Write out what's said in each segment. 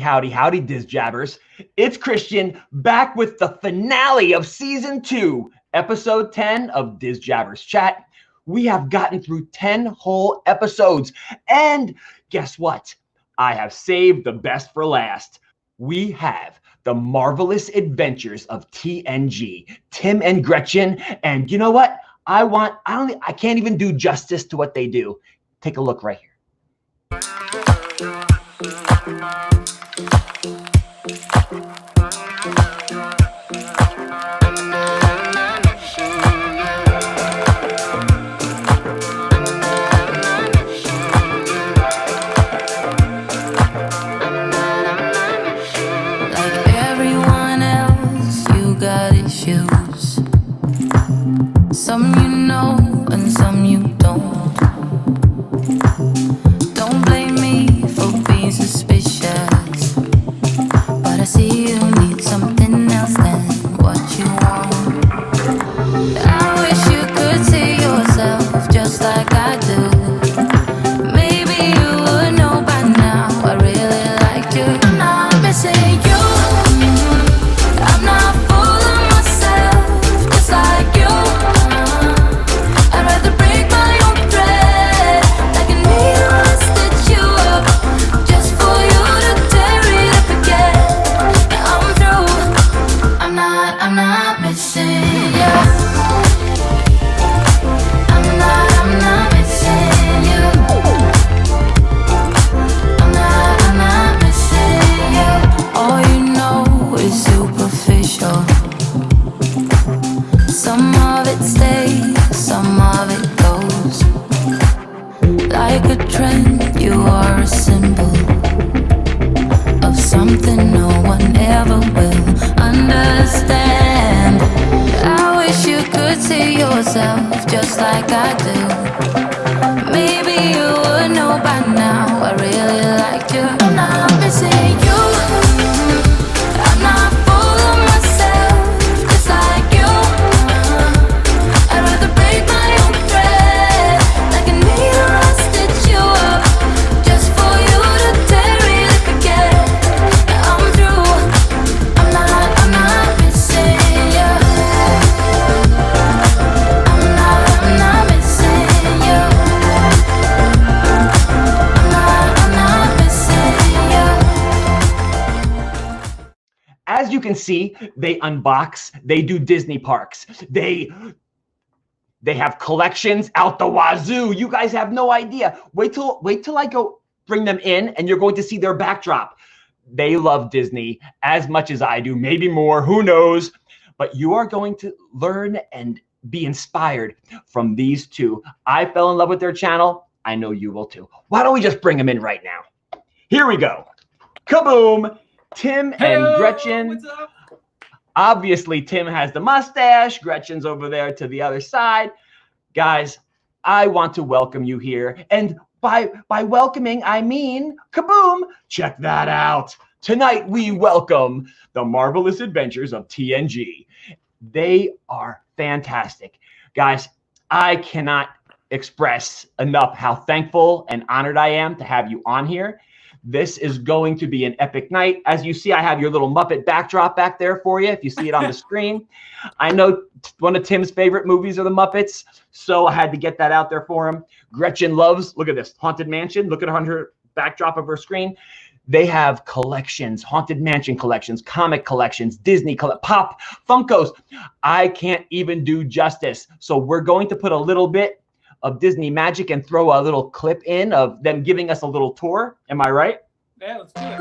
Howdy, DizJabberz. It's Christian back with the finale of Season 2, Episode 10 of DizJabberz Chat. We have gotten through 10 whole episodes, and guess what? I have saved the best for last. We have the marvelous adventures of TNG, Tim and Gretchen, and you know what? I can't even do justice to what they do. Take a look right here. Some you know and some you don't. Don't blame me for being suspicious, but I see you need something else than what you want. I wish you could see yourself just like I do. Maybe you would know by now I really liked you. I'm not missing you. I'm not full of myself, just like you. Some of it stays, some of it goes. Like a trend, you are a symbol of something no one ever will understand. I wish you could see yourself just like I do. Maybe you would know by now I really liked you. I'm not missing you. I'm not full of myself, just like you. I'd rather break my own thread, like a needle I stitch you up, just for you to tear it again. I'm through. I'm not missing you. I'm not missing you. I'm not missing you. As you can see, they unbox, they do Disney parks. They have collections out the wazoo. You guys have no idea. Wait till I go bring them in and you're going to see their backdrop. They love Disney as much as I do, maybe more, who knows? But you are going to learn and be inspired from these two. I fell in love with their channel. I know you will too. Why don't we just bring them in right now? Here we go. Kaboom! Tim and Gretchen. What's up? Obviously, Tim has the mustache. Gretchen's over there to the other side. Guys, I want to welcome you here. And by welcoming, I mean, kaboom, check that out. Tonight, we welcome the marvelous adventures of TNG. They are fantastic. Guys, I cannot express enough how thankful and honored I am to have you on here. This is going to be an epic night. As you see, I have your little Muppet backdrop back there for you, if you see it on the screen. I know one of Tim's favorite movies are the Muppets, so I had to get that out there for him. Gretchen loves, look at this, Haunted Mansion. Look at her backdrop of her screen. They have collections, Haunted Mansion collections, comic collections, Disney, Pop, Funkos. I can't even do justice. So we're going to put a little bit of Disney magic and throw a little clip in of them giving us a little tour. Am I right? Yeah, let's do it.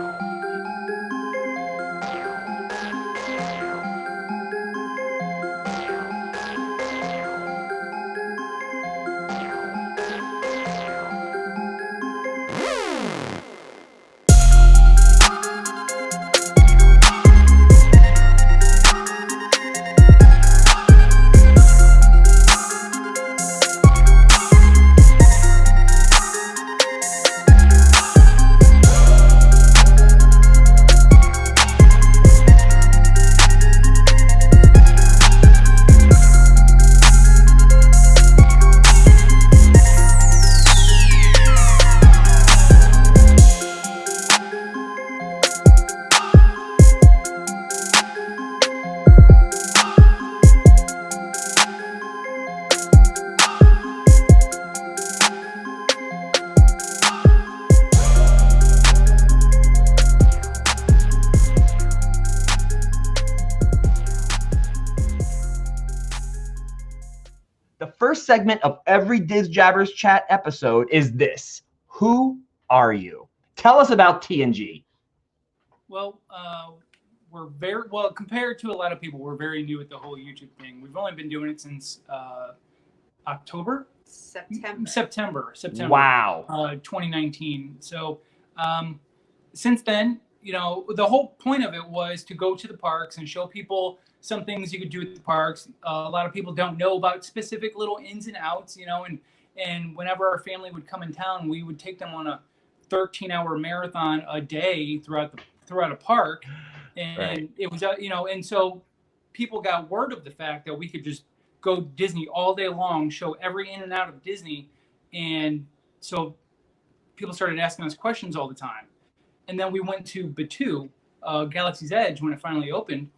first segment of every DizJabberz chat episode is this. Who are you? Tell us about TNG. Well, we're very well compared to a lot of people. We're very new at the whole YouTube thing. We've only been doing it since September. Wow. 2019. So since then, you know, the whole point of it was to go to the parks and show people some things you could do at the parks. A lot of people don't know about specific little ins and outs, you know, and whenever our family would come in town, we would take them on a 13-hour marathon a day throughout a park. And right. It was, you know, and so people got word of the fact that we could just go Disney all day long, show every in and out of Disney. And so people started asking us questions all the time. And then we went to Batu, Galaxy's Edge, when it finally opened.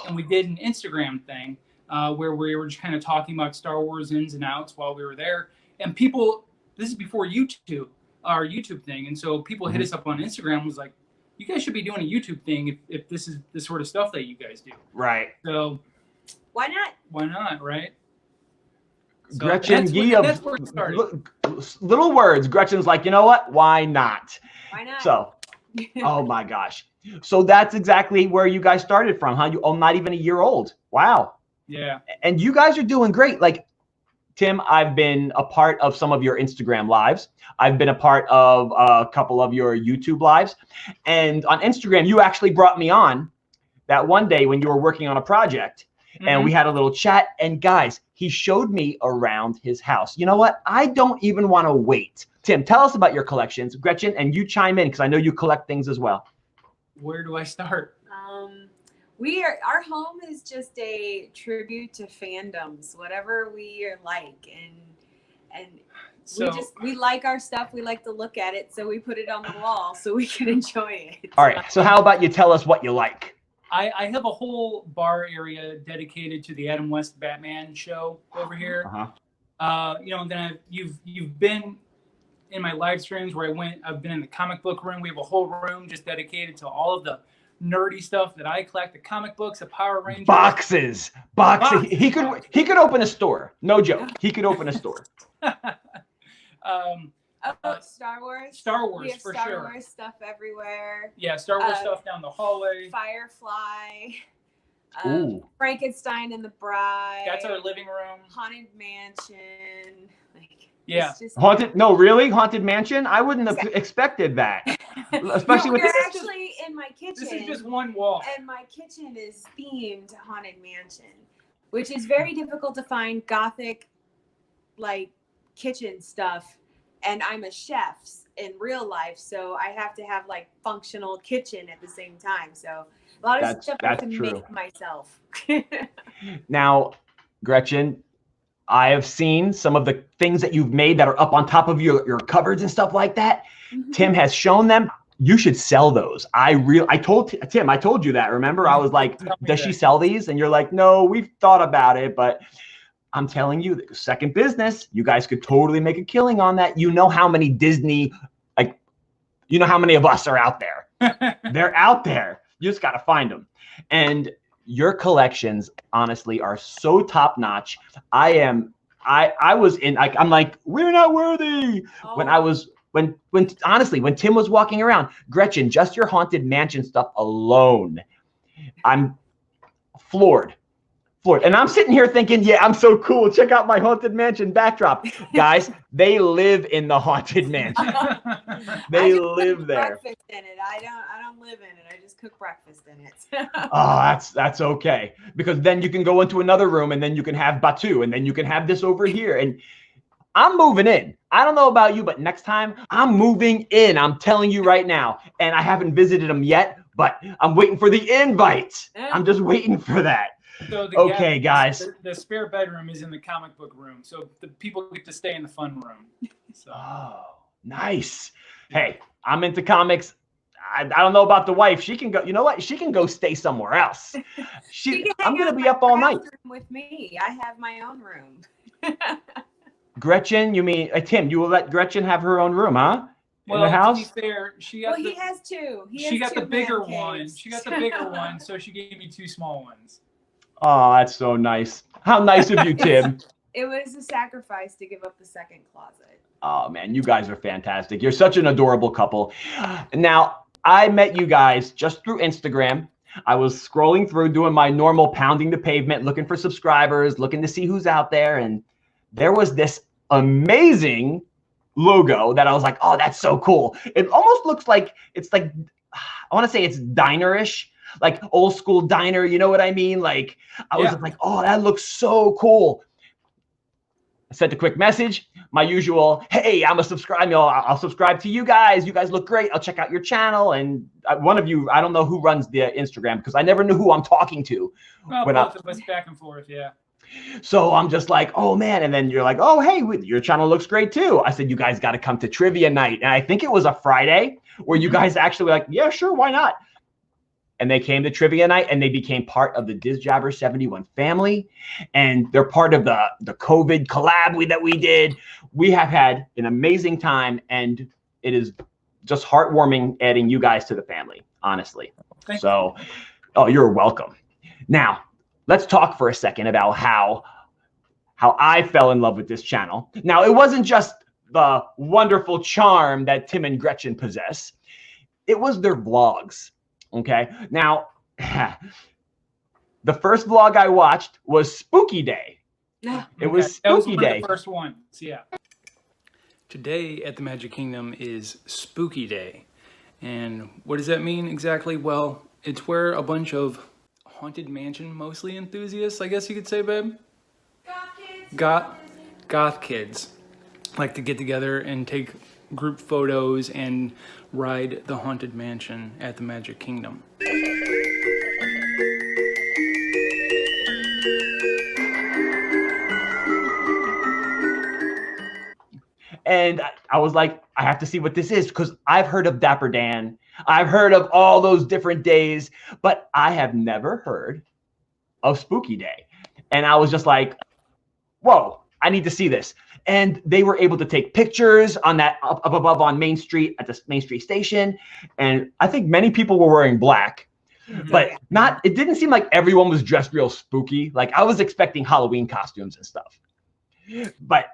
And we did an Instagram thing where we were just kind of talking about Star Wars ins and outs while we were there. And people, this is before YouTube, our YouTube thing. And so people hit us up on Instagram, was like, you guys should be doing a YouTube thing if this is the sort of stuff that you guys do. Right. So why not? Why not, right? So Gretchen, that's where it started. Little words. Gretchen's like, you know what? Why not? Why not? So, oh my gosh. So that's exactly where you guys started from, huh? You not even a year old. Wow. Yeah. And you guys are doing great. Like, Tim, I've been a part of some of your Instagram lives. I've been a part of a couple of your YouTube lives. And on Instagram, you actually brought me on that one day when you were working on a project. And we had a little chat. And guys, he showed me around his house. You know what? I don't even want to wait. Tim, tell us about your collections. Gretchen, and you chime in because I know you collect things as well. Where do I start? Our home is just a tribute to fandoms, whatever we like, and So, we like our stuff. We like to look at it, so we put it on the wall so we can enjoy it. All right. So how about you tell us what you like? I have a whole bar area dedicated to the Adam West Batman show over here. You know, and then you've been in my live streams where I've been in the comic book room. We have a whole room just dedicated to all of the nerdy stuff that I collect, the comic books, the Power Rangers. Boxes. He could open a store. No joke. He could open a store. Star Wars. Star Wars, we have for Star sure. Wars stuff everywhere. Yeah, Star Wars stuff down the hallway. Firefly. Ooh. Frankenstein and the Bride. That's our living room. Haunted Mansion. Like, yeah. Haunted? No, really? Haunted Mansion? I wouldn't have expected that. Especially with we're actually in my kitchen. This is just one wall. And my kitchen is themed Haunted Mansion, which is very difficult to find gothic, like, kitchen stuff. And I'm a chef in real life, so I have to have like functional kitchen at the same time. So a lot of stuff I have to make myself. Now, Gretchen, I have seen some of the things that you've made that are up on top of your cupboards and stuff like that. Tim has shown them. You should sell those. I told Tim, I told you that. Remember, I was like, does she sell these? And you're like, no, we've thought about it, but I'm telling you, the second business, you guys could totally make a killing on that. You know how many Disney, like, you know how many of us are out there. They're out there. You just got to find them. And your collections, honestly, are so top notch. I'm like, we're not worthy. Oh. When Tim was walking around, Gretchen, just your Haunted Mansion stuff alone, I'm floored. And I'm sitting here thinking, yeah, I'm so cool. Check out my Haunted Mansion backdrop. Guys, they live in the Haunted Mansion. They live there. Breakfast in it. I don't live in it. I just cook breakfast in it. Oh, that's okay. Because then you can go into another room and then you can have Batu and then you can have this over here. And I'm moving in. I don't know about you, but next time I'm moving in. I'm telling you right now. And I haven't visited them yet, but I'm waiting for the invite. I'm just waiting for that. So okay, guys. The spare bedroom is in the comic book room, so the people get to stay in the fun room. So. Oh, nice. Hey, I'm into comics. I don't know about the wife. She can go. You know what? She can go stay somewhere else. I'm gonna be up all night. With me, I have my own room. Gretchen, you mean Tim? You will let Gretchen have her own room, huh? Well, in the house? To be fair, he has two. She got the bigger one. She got the bigger one, so she gave me two small ones. Oh, that's so nice. How nice of you, Tim. It was a sacrifice to give up the second closet. Oh man, you guys are fantastic. You're such an adorable couple. Now, I met you guys just through Instagram. I was scrolling through doing my normal pounding the pavement, looking for subscribers, looking to see who's out there. And there was this amazing logo that I was like, oh, that's so cool. It almost looks like, it's like, I want to say it's diner-ish, like old school diner. You know what I mean? Like, I was like, oh, that looks so cool. I sent a quick message, my usual, hey, I'm a subscribe, I'll subscribe to you guys. You guys look great. I'll check out your channel. And one of you, I don't know who runs the Instagram because I never knew who I'm talking to. Well, both of us back and forth, yeah. So I'm just like, oh man. And then you're like, oh, hey, your channel looks great too. I said, you guys got to come to trivia night. And I think it was a Friday where you guys actually were like, yeah, sure, why not? And they came to trivia night and they became part of the DizJabberz 71 family. And they're part of the COVID collab that we did. We have had an amazing time and it is just heartwarming adding you guys to the family, honestly. So, oh, you're welcome. Now, let's talk for a second about how I fell in love with this channel. Now, it wasn't just the wonderful charm that Tim and Gretchen possess. It was their vlogs. Okay. Now, the first vlog I watched was Spooky Day. It was Spooky Day. That was the first one. So yeah. Today at the Magic Kingdom is Spooky Day. And what does that mean exactly? Well, it's where a bunch of Haunted Mansion, mostly enthusiasts, I guess you could say, babe. Goth kids like to get together and take group photos and ride the Haunted Mansion at the Magic Kingdom. And I was like, I have to see what this is because I've heard of Dapper Dan. I've heard of all those different days, but I have never heard of Spooky Day. And I was just like, whoa, I need to see this. And they were able to take pictures on that up above on Main Street at the Main Street station. And I think many people were wearing black, but it didn't seem like everyone was dressed real spooky. Like I was expecting Halloween costumes and stuff. But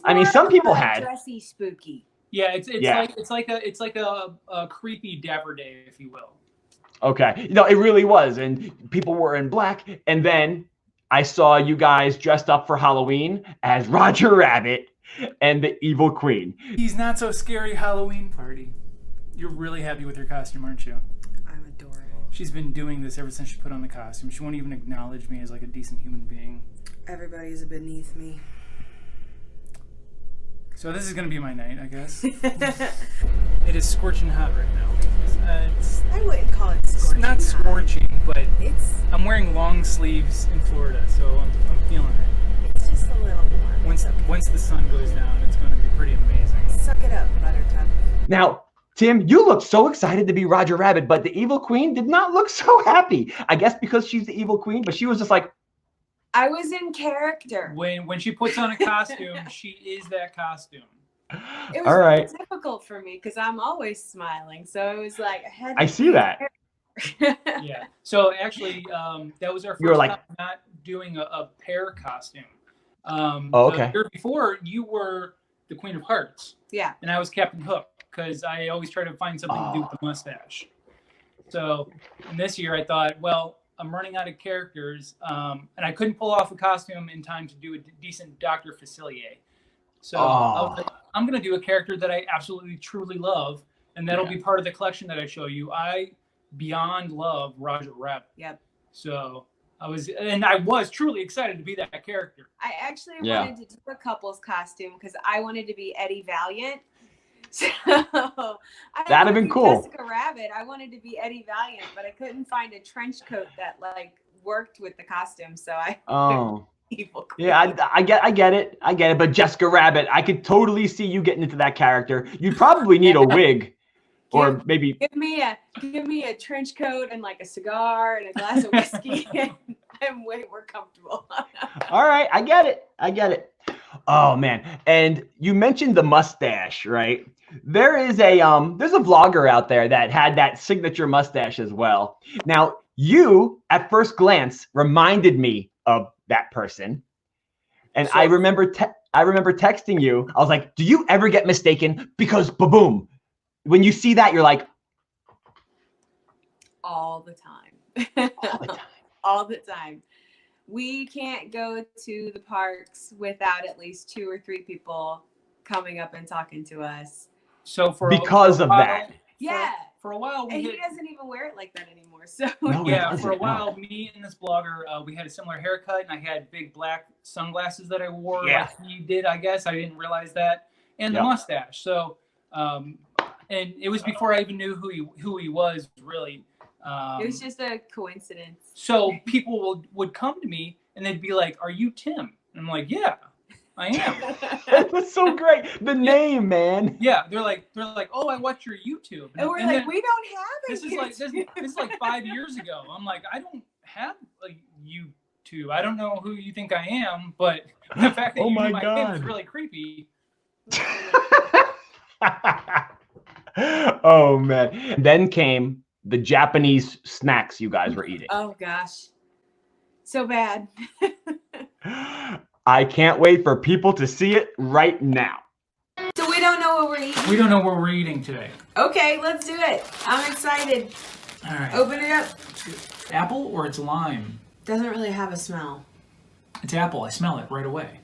I mean, some people had dressy spooky. Yeah, it's like a creepy Dapper Day, if you will. Okay. You know, it really was. And people were in black. And then I saw you guys dressed up for Halloween as Roger Rabbit and the Evil Queen. He's not so scary Halloween party. You're really happy with your costume, aren't you? I'm adorable. She's been doing this ever since she put on the costume. She won't even acknowledge me as like a decent human being. Everybody's beneath me. So this is going to be my night, I guess. It is scorching hot right now. I wouldn't call it scorching. It's not scorching, but I'm wearing long sleeves in Florida, so I'm feeling it. It's just a little warm. Once the sun goes down, it's going to be pretty amazing. Suck it up, Buttercup. Now, Tim, you look so excited to be Roger Rabbit, but the Evil Queen did not look so happy. I guess because she's the Evil Queen, but she was just like, I was in character. When she puts on a costume, she is that costume. It was really difficult for me because I'm always smiling. So it was like I see that. Yeah. So actually, that was our first time not doing a pair costume. Okay. The year before, you were the Queen of Hearts. Yeah. And I was Captain Hook because I always try to find something to do with the mustache. So and this year I thought, well, I'm running out of characters, and I couldn't pull off a costume in time to do a decent Dr. Facilier. So I was like, I'm going to do a character that I absolutely, truly love, and that'll be part of the collection that I show you. I beyond love Roger Rabbit. Yep. So I was truly excited to be that character. I actually wanted to do a couple's costume because I wanted to be Eddie Valiant. So that'd have been cool. Jessica Rabbit. I wanted to be Eddie Valiant, but I couldn't find a trench coat that like worked with the costume. So I Evil Queen. Yeah, I get it. But Jessica Rabbit, I could totally see you getting into that character. You'd probably need a wig, or maybe give me a trench coat and like a cigar and a glass of whiskey. And I'm way more comfortable. All right, I get it. Oh man, and you mentioned the mustache, right? There's a vlogger out there that had that signature mustache as well. Now, you at first glance reminded me of that person. And So- I remember texting you. I was like, "Do you ever get mistaken?" Because boom, when you see that, you're like, All the time. all the time. All the time. We can't go to the parks without at least 2 or 3 people coming up and talking to us. So Because for a of while- that. Yeah. For a while, And we he hit, doesn't even wear it like that anymore. So No, he yeah, doesn't, for a no. while, me and this blogger, we had a similar haircut, and I had big black sunglasses that I wore Yeah. like he did. I guess I didn't realize that, and the Yep. mustache. So, and it was before I even knew who he was really. it was just a coincidence. So people would come to me and they'd be like, "Are you Tim?" And I'm like, "Yeah, I am." That's so great. The name, man. Yeah, they're like, "Oh, I watch your YouTube." And we're and like, then- we don't have a this is like this is like 5 years ago. I'm like, I don't have like YouTube. I don't know who you think I am, but the fact that Oh you my knew my name is God. really creepy. Oh man. Then came the Japanese snacks you guys were eating. Oh gosh. So bad. I can't wait for people to see it right now. So we don't know what we're eating. We don't know what we're eating today. Okay, let's do it. I'm excited. All right. Open it up. Apple or it's lime? Doesn't really have a smell. It's apple. I smell it right away.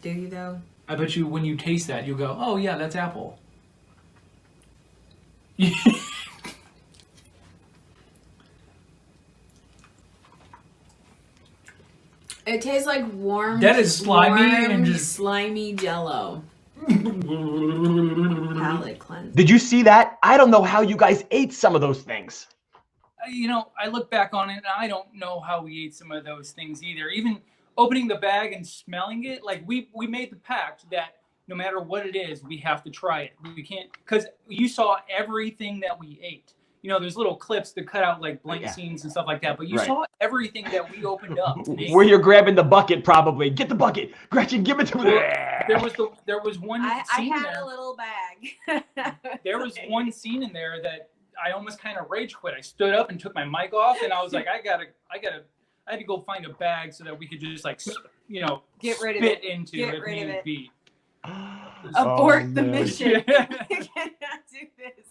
Do you though? I bet you when you taste that, you'll go, "Oh yeah, that's apple." It tastes like warm. That is slimy warm, and just- slimy Jello. Palate cleanse. Did you see that? I don't know how you guys ate some of those things. You know, I look back on it and I don't know how we ate some of those things either. Even opening the bag and smelling it, like we made the pact that no matter what it is, we have to try it. We can't, because you saw everything that we ate. You know, there's little clips that cut out like blank Yeah. scenes and stuff like that, but you Right. saw everything that we opened up. today. Where you're grabbing the bucket, probably. Get the bucket. Gretchen, give it to me. There was one I scene had there. a little bag. There was one scene in there that I almost kind of rage quit. I stood up and took my mic off, and I was like, I had to go find a bag so that we could just like, you know, Get rid of spit it. into Get if rid of need it. be. Abort the man. mission. You cannot do this.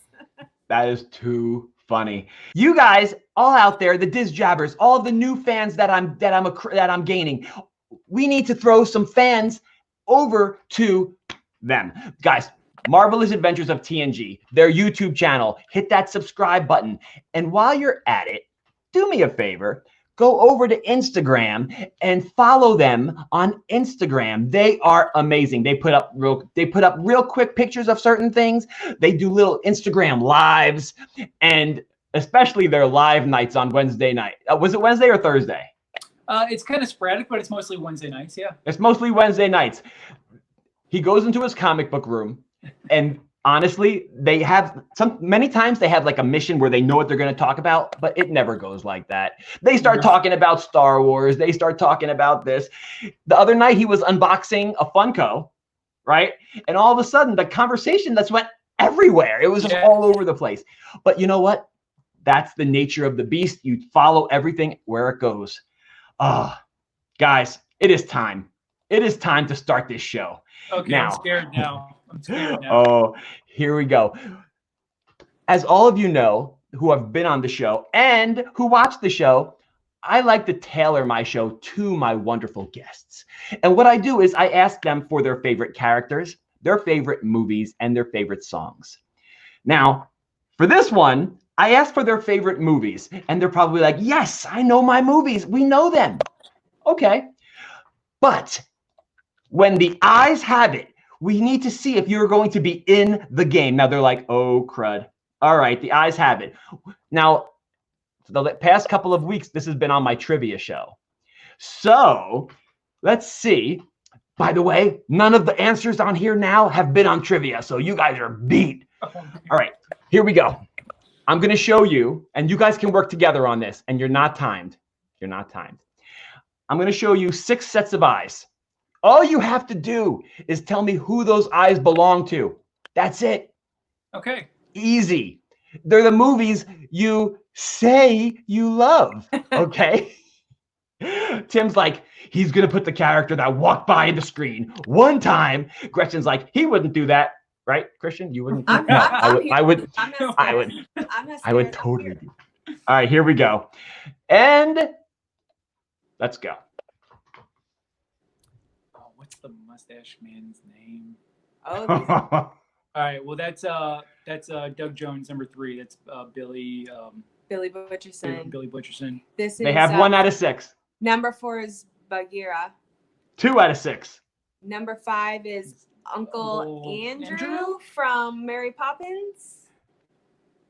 That is too funny. You guys, all out there, the DizJabberz, all the new fans that I'm gaining. We need to throw some fans over to them, guys. Marvelous Adventures of TNG, their YouTube channel. Hit that subscribe button, and while you're at it, do me a favor. Go over to Instagram and follow them on Instagram. They are amazing. They put up real quick pictures of certain things. They do little Instagram lives, and especially their live nights on Wednesday night. Was it Wednesday or Thursday? It's kind of sporadic, but it's mostly Wednesday nights. Yeah. It's mostly Wednesday nights. He goes into his comic book room, and honestly, many times they have like a mission where they know what they're going to talk about, but it never goes like that. They start talking about Star Wars. They start talking about this. The other night he was unboxing a Funko, right? And all of a sudden the conversation that's went everywhere. It was just all over the place. But you know what? That's the nature of the beast. You follow everything where it goes. Guys, it is time. It is time to start this show. Okay. Now. I'm scared now. Oh, here we go. As all of you know who have been on the show and who watch the show, I like to tailor my show to my wonderful guests. And what I do is I ask them for their favorite characters, their favorite movies, and their favorite songs. Now, for this one, I asked for their favorite movies, and they're probably like, yes, I know my movies. We know them. Okay. But when the eyes have it, we need to see if you're going to be in the game. Now they're like, oh, crud. All right, the eyes have it. Now, for the past couple of weeks, this has been on my trivia show. So let's see. By the way, none of the answers on here now have been on trivia, so you guys are beat. All right, here we go. I'm going to show you, and you guys can work together on this, and you're not timed. You're not timed. I'm going to show you 6 sets of eyes. All you have to do is tell me who those eyes belong to. That's it. Okay. Easy. They're the movies you say you love. Okay. Tim's like, he's going to put the character that walked by the screen one time. Gretchen's like, he wouldn't do that. Right, Christian? You wouldn't? I'm I would. I'm not I would. scared. I'm not I would scared. I'm totally here. do. All right, here we go. And let's go. Oh, what's the mustache man's name? Oh, All right. Well, that's Doug Jones, number 3. That's Billy Billy Butcherson. Billy Butcherson. This is They have 1 out of 6. number 4 is Bagheera. 2 out of 6. Number 5 is Uncle Uncle Andrew Andrew? from Mary Poppins.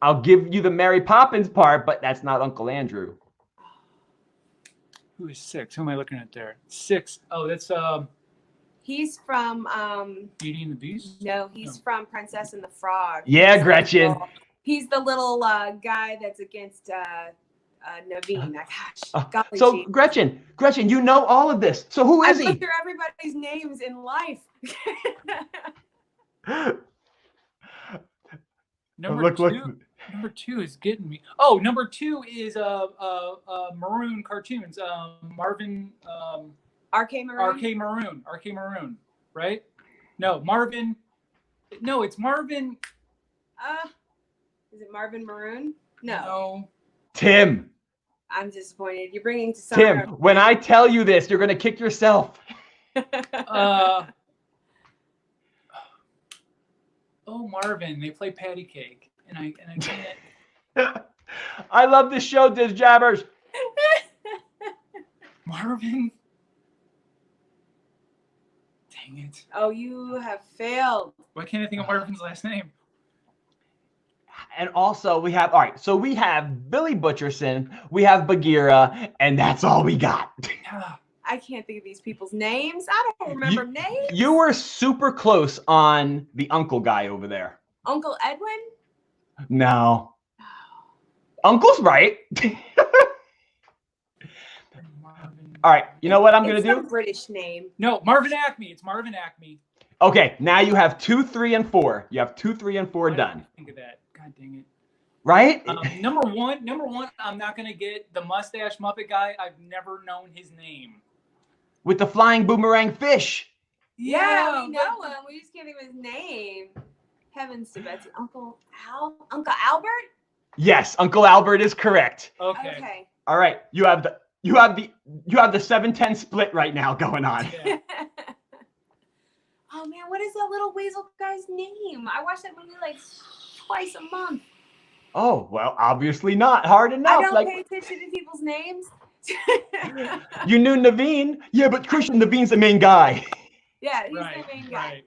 I'll give you the Mary Poppins part, but that's not Uncle Andrew. Who is 6? Who am I looking at there? 6. Oh, that's He's from Beauty and the Beast. no, he's from Princess and the Frog. Yeah, He's Gretchen. He's the little guy that's against Naveen. Gosh, golly So gee. Gretchen, you know all of this. So who I is went he? through everybody's names in life. Number 2. Number 2 is getting me. Oh, number 2 is Maroon cartoons. Marvin. RK Maroon. RK Maroon, right? No, Marvin. No, it's Marvin. Is it Marvin Maroon? No. No. Tim. I'm disappointed. You're bringing to Tim, summer. when I tell you this, you're going to kick yourself. Oh, Marvin. They play patty cake, and I can't. I love this show, DizJabberz. Marvin. Dang it. Oh, you have failed. Why can't I think of Marvin's last name? And also we have, all right, so we have Billy Butcherson, we have Bagheera, and that's all we got. I can't think of these people's names. I don't remember names. You were super close on the uncle guy over there. Uncle Edwin? No. Uncle's right. Marvin. All right, you know what I'm going to It's do? some British name. No, Marvin Acme. It's Marvin Acme. Okay, now you have 2, 3, and 4. You have 2, 3, and 4 Why done. didn't I think of that. God dang it. Right? Number one, I'm not gonna get the mustache Muppet guy. I've never known his name. With the flying boomerang fish. Yeah, we know but- him. We just can't think of his name. Heavens to Betsy. Uncle Albert? Yes, Uncle Albert is correct. Okay. All right, you have the 7-10 split right now going on. Yeah. Oh man, what is that little weasel guy's name? I watch that movie like twice a month. Oh, well, obviously not. Hard I enough. don't Like pay attention to people's names. you knew Naveen. Yeah, but Christian Naveen's the main guy. Yeah, he's Right. the main guy.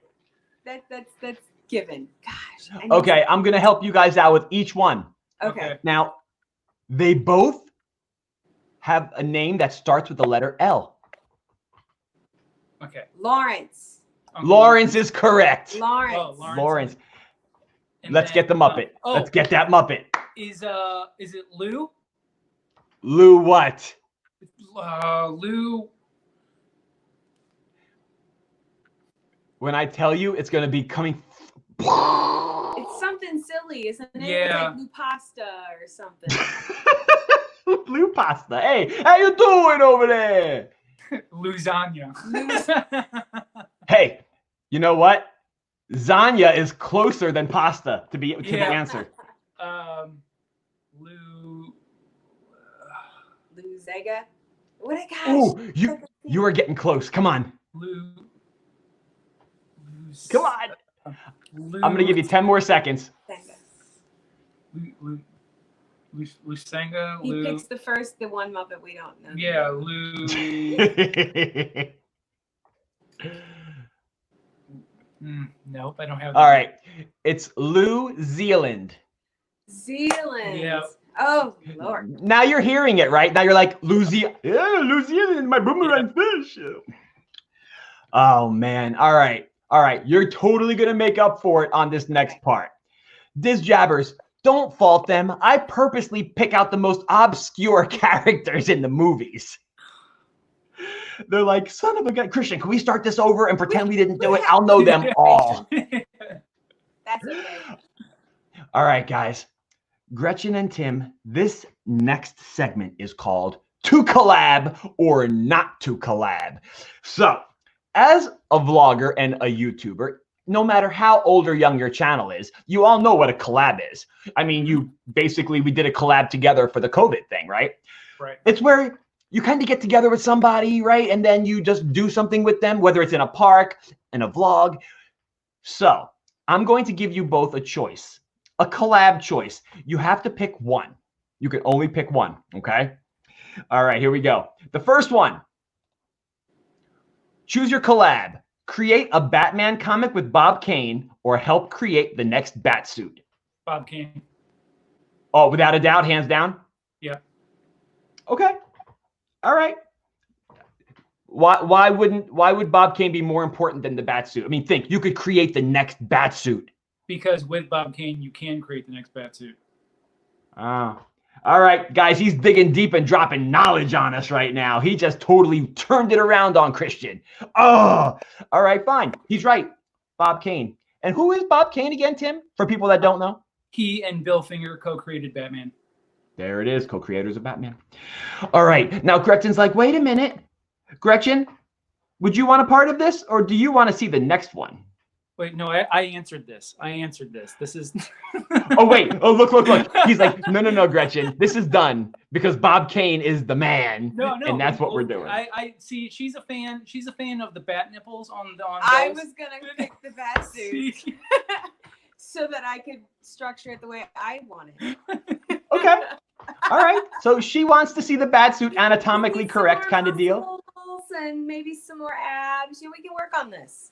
Right. That's given. Gosh. I need Okay, I'm going to help you guys out with each one. Okay. Now, they both have a name that starts with the letter L. Okay. Lawrence. Uncle Lawrence is correct. Lawrence. Oh, Lawrence. Lawrence. And Let's then, get the Muppet. Let's get that Muppet. Is it Lou? Lou what? Lou. When I tell you, it's going to be coming. It's something silly, isn't it? Yeah. It's like Lou Pasta or something. Blue pasta. Hey, how you doing over there? Lasagna. Hey, you know what? Zanya is closer than pasta to the answer. Lou. Lou Zega. What a gosh. Oh, you are getting close. Come on. Lou. Come on. Lou. I'm going to give you 10 more seconds. Lusanga. He picks the one Muppet we don't know. Yeah, Lou. Nope, I don't have that. All right. It's New Zealand. Zealand. Yeah. Oh, Lord. Now you're hearing it, right? Now you're like, New Zealand, my boomerang fish. Oh, man. All right. You're totally going to make up for it on this next part. DizJabberz, don't fault them. I purposely pick out the most obscure characters in the movies. They're like, son of a gun. Christian, can we start this over and pretend we didn't do it? I'll know them all. That's okay. All right, guys. Gretchen and Tim, this next segment is called to collab or not to collab. So, as a vlogger and a YouTuber, no matter how old or young your channel is, you all know what a collab is. I mean, we did a collab together for the COVID thing, right? Right. It's where you kind of get together with somebody, right? And then you just do something with them, whether it's in a park, in a vlog. So I'm going to give you both a choice, a collab choice. You have to pick one. You can only pick one, okay? All right, here we go. The first one. Choose your collab. Create a Batman comic with Bob Kane or help create the next Batsuit. Bob Kane. Oh, without a doubt, hands down? Yeah. Okay. All right. Why would Bob Kane be more important than the Batsuit? I mean, think, you could create the next Batsuit. Because with Bob Kane, you can create the next Batsuit. Oh. All right, guys, he's digging deep and dropping knowledge on us right now. He just totally turned it around on Christian. Oh, all right, fine. He's right. Bob Kane. And who is Bob Kane again, Tim? For people that don't know. He and Bill Finger co-created Batman. There it is, co-creators of Batman. All right, now Gretchen's like, wait a minute. Gretchen, would you want a part of this, or do you want to see the next one? Wait, no, I answered this. This is... Oh, wait. Oh, look. He's like, no, Gretchen. This is done because Bob Kane is the man. No. And that's what we're doing. I see. She's a fan of the bat nipples on I those. was going to pick the Batsuit so that I could structure it the way I want it. Okay. All right. So she wants to see the Batsuit anatomically correct kind of deal. And maybe some more abs. We can work on this.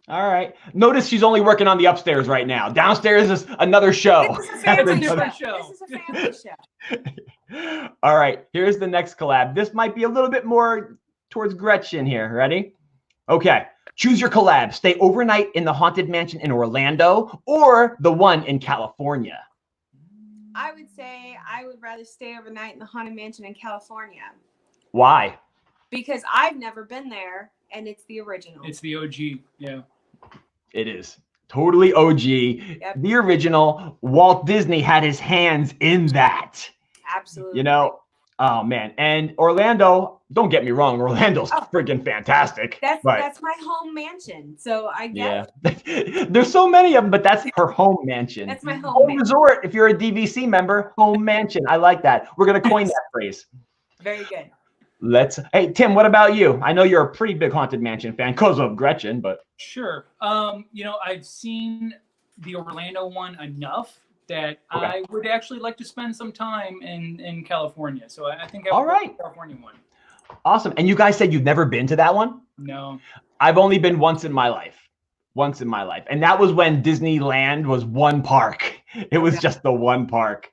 All right. Notice she's only working on the upstairs right now. Downstairs is another show. This is a family different show. show. This is a family show. All right. Here's the next collab. This might be a little bit more towards Gretchen here. Ready? Okay. Choose your collab. Stay overnight in the Haunted Mansion in Orlando or the one in California. I would say I would rather stay overnight in the Haunted Mansion in California. Why? Because I've never been there, and it's the original. It's the OG, yeah. It is. Totally OG. Yep. The original. Walt Disney had his hands in that. Absolutely. You know? Oh, man. And Orlando, don't get me wrong, Orlando's freaking fantastic. That's my home mansion. So I get it. There's so many of them, but that's her home mansion. That's my home mansion. Resort, if you're a DVC member, home mansion. I like that. We're going to coin that phrase. Very good. Hey, Tim, what about you? I know you're a pretty big Haunted Mansion fan because of Gretchen, but. Sure. I've seen the Orlando one enough that I would actually like to spend some time in California. So I think I would go to the California one. Awesome. And you guys said you've never been to that one? No. I've only been once in my life. And that was when Disneyland was one park. It was just the one park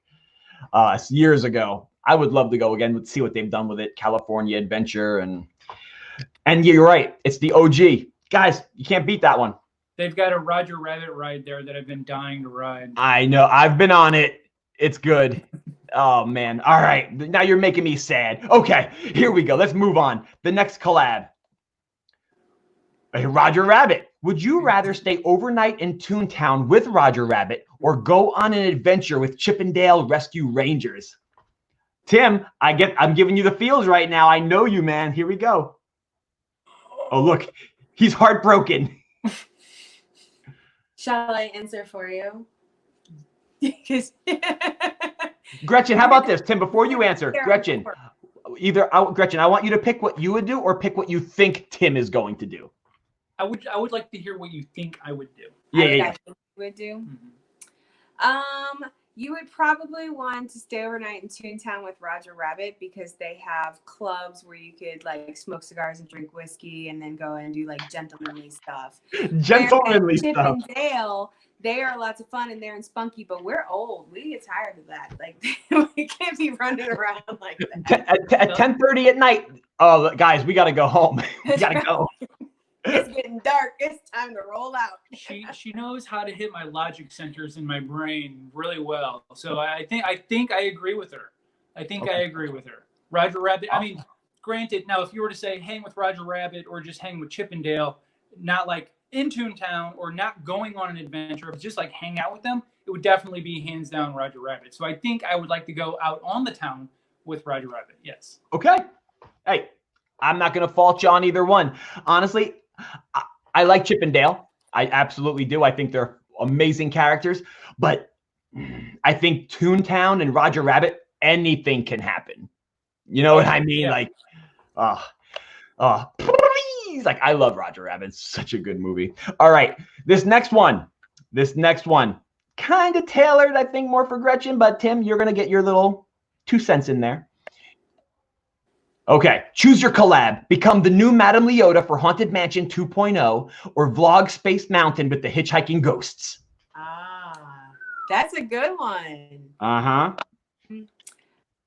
years ago. I would love to go again and see what they've done with it. California Adventure. And you're right. It's the OG. Guys, you can't beat that one. They've got a Roger Rabbit ride there that I've been dying to ride. I know. I've been on it. It's good. Oh, man. All right. Now you're making me sad. Okay. Here we go. Let's move on. The next collab. Hey, Roger Rabbit. Would you rather stay overnight in Toontown with Roger Rabbit or go on an adventure with Chippendale Rescue Rangers? Tim, I'm giving you the feels right now. I know you, man. Here we go. Oh, look. He's heartbroken. Shall I answer for you? Gretchen, how about this? Tim, before you answer, Gretchen, Gretchen, I want you to pick what you would do or pick what you think Tim is going to do. I would like to hear what you think I would do. Yeah. Would do. Mm-hmm. You would probably want to stay overnight in Toontown with Roger Rabbit because they have clubs where you could like smoke cigars and drink whiskey and then go and do like gentlemanly stuff. Gentlemanly stuff. Chippendale, they are lots of fun and they're in spunky, but we're old. We get tired of that. Like we can't be running around like that. At 10:30 at night, oh guys, we gotta go home. We gotta go. It's getting dark. It's time to roll out. She knows how to hit my logic centers in my brain really well. So I think I agree with her. I agree with her. Roger Rabbit. I mean, granted, now if you were to say hang with Roger Rabbit or just hang with Chippendale, not like in Toontown or not going on an adventure, but just like hang out with them, it would definitely be hands down Roger Rabbit. So I think I would like to go out on the town with Roger Rabbit. Yes. Okay. Hey, I'm not going to fault you on either one. Honestly, I like Chip and Dale. I absolutely do. I think they're amazing characters. But I think Toontown and Roger Rabbit, anything can happen. You know what I mean? Yeah. Like, please. Like, I love Roger Rabbit. It's such a good movie. All right. This next one, kind of tailored, I think, more for Gretchen. But Tim, you're going to get your little 2 cents in there. Okay, choose your collab. Become the new Madame Leota for Haunted Mansion 2.0 or vlog Space Mountain with the hitchhiking ghosts. That's a good one. Uh-huh.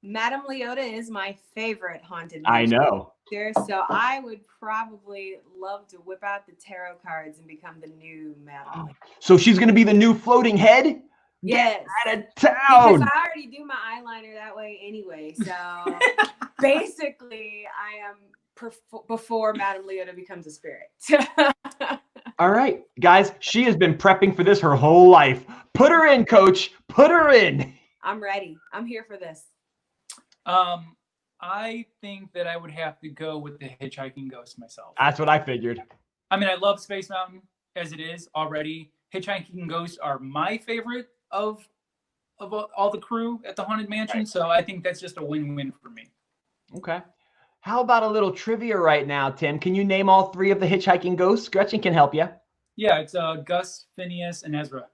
Madame Leota is my favorite haunted I mansion know. character, so I would probably love to whip out the tarot cards and become the new Madame Leota. So she's going to be the new floating head? Yes. Get out of Because town. I already do my eyeliner that way anyway, so basically I am before Madame Leota becomes a spirit. All right, guys, she has been prepping for this her whole life. Put her in, coach. Put her in. I'm ready. I'm here for this. I think that I would have to go with the hitchhiking ghost myself. That's what I figured. I mean, I love Space Mountain as it is already. Hitchhiking ghosts are my favorite of all the crew at the Haunted Mansion, Right. so I think that's just a win-win for me. Okay. How about a little trivia right now, Tim? Can you name all 3 of the hitchhiking ghosts? Gretchen can help you. Yeah, it's Gus, Phineas, and Ezra.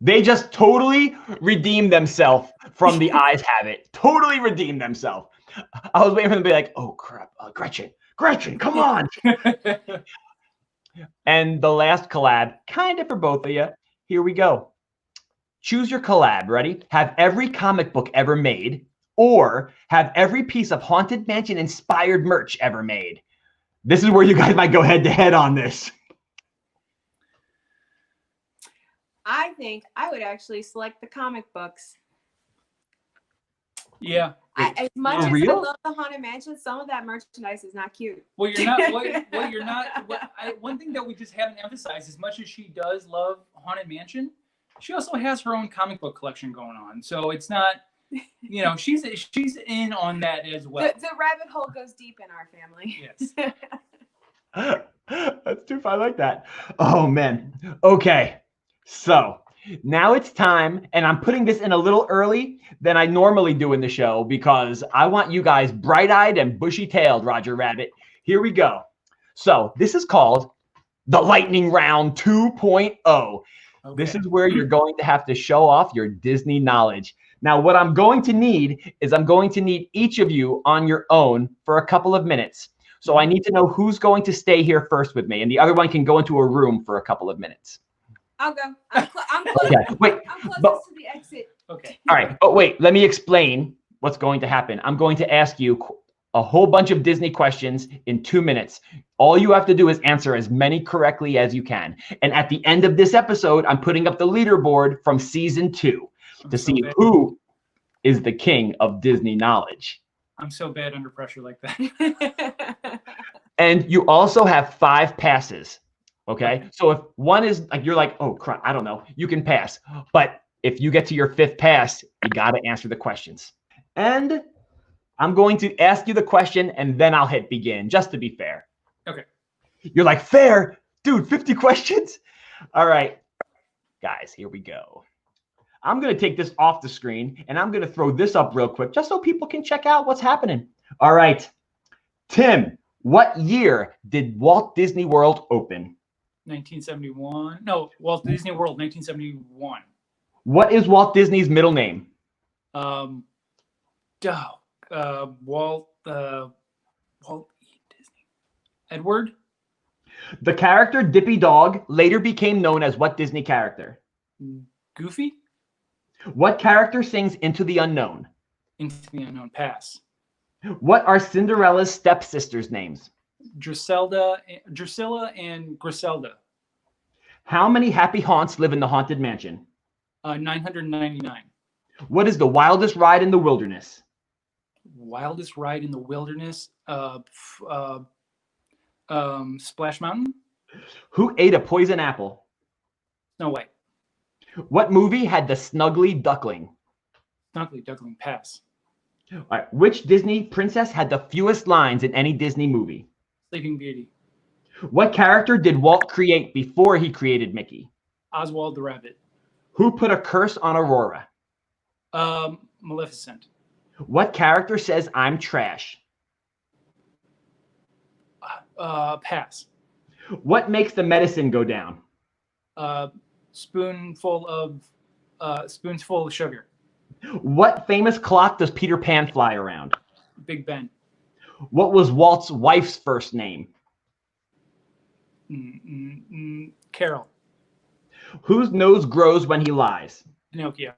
They just totally redeemed themselves from the eyes have it. Totally redeemed themselves. I was waiting for them to be like, oh, crap, Gretchen, come on. And the last collab, kind of for both of you. Here we go. Choose your collab. Ready? Have every comic book ever made or have every piece of Haunted Mansion inspired merch ever made. This is where you guys might go head to head on this. I think I would actually select the comic books. Yeah. As much For as real? I love the Haunted Mansion, some of that merchandise is not cute. Well, you're not. One thing that we just haven't emphasized, as much as she does love Haunted Mansion, she also has her own comic book collection going on. So it's not, she's in on that as well. The rabbit hole goes deep in our family. Yes. That's too fun. I like that. Oh, man. Okay. So now it's time, and I'm putting this in a little early than I normally do in the show because I want you guys bright-eyed and bushy-tailed, Roger Rabbit. Here we go. So this is called the Lightning Round 2.0. Okay. This is where you're going to have to show off your Disney knowledge. Now, what I'm going to need is each of you on your own for a couple of minutes. So I need to know who's going to stay here first with me, and the other one can go into a room for a couple of minutes. I'll go. I'm close. Okay, wait. I'm closest to the exit. Okay. All right, but wait, let me explain what's going to happen. I'm going to ask you a whole bunch of Disney questions in 2 minutes. All you have to do is answer as many correctly as you can. And at the end of this episode, I'm putting up the leaderboard from season 2 to see who is the king of Disney knowledge. I'm so bad under pressure like that. And you also have 5 passes. Okay. So if one is like, you're like, oh crap, I don't know, you can pass. But if you get to your 5th pass, you got to answer the questions. And I'm going to ask you the question and then I'll hit begin just to be fair. Okay. You're like, fair, dude, 50 questions. All right, guys, here we go. I'm going to take this off the screen and I'm going to throw this up real quick just so people can check out what's happening. All right. Tim, what year did Walt Disney World open? 1971. No, Walt Disney World, 1971. What is Walt Disney's middle name? Walt E. Disney. Edward? The character Dippy Dog later became known as what Disney character? Goofy? What character sings Into the Unknown? Into the Unknown. Pass. What are Cinderella's stepsisters' names? Drusilla and Griselda. How many happy haunts live in the Haunted Mansion? 999. What is the wildest ride in the wilderness? Wildest ride in the wilderness? Splash Mountain? Who ate a poison apple? No way. What movie had the Snuggly Duckling? Snuggly Duckling. Pass. All right. Which Disney princess had the fewest lines in any Disney movie? Sleeping Beauty. What character did Walt create before he created Mickey? Oswald the Rabbit. Who put a curse on Aurora? Maleficent. What character says I'm trash? Pass. What makes the medicine go down? Spoonful of sugar. What famous clock does Peter Pan fly around? Big Ben. What was Walt's wife's first name? Carol. Whose nose grows when he lies? Pinocchio.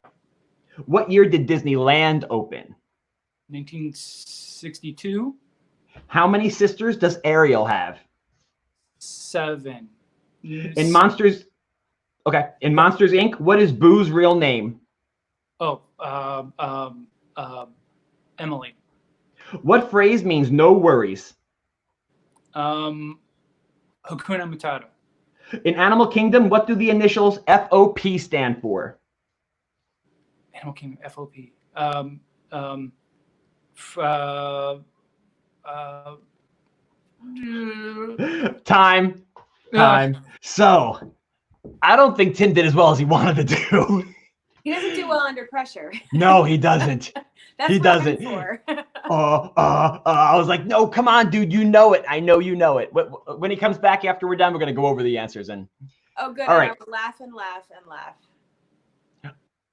What year did Disneyland open? 1962. How many sisters does Ariel have? 7. In Monsters Inc., what is Boo's real name? Emily. What phrase means no worries? Hakuna Matata. In Animal Kingdom, what do the initials FOP stand for? Animal Kingdom. FOP. Time. So, I don't think Tim did as well as he wanted to do. He doesn't do well under pressure. No, he doesn't. That's He what doesn't. I'm for. I was like, no, come on, dude. You know it. I know you know it. When he comes back after we're done, we're going to go over the answers. And Oh, good. All right. I will laugh and laugh and laugh.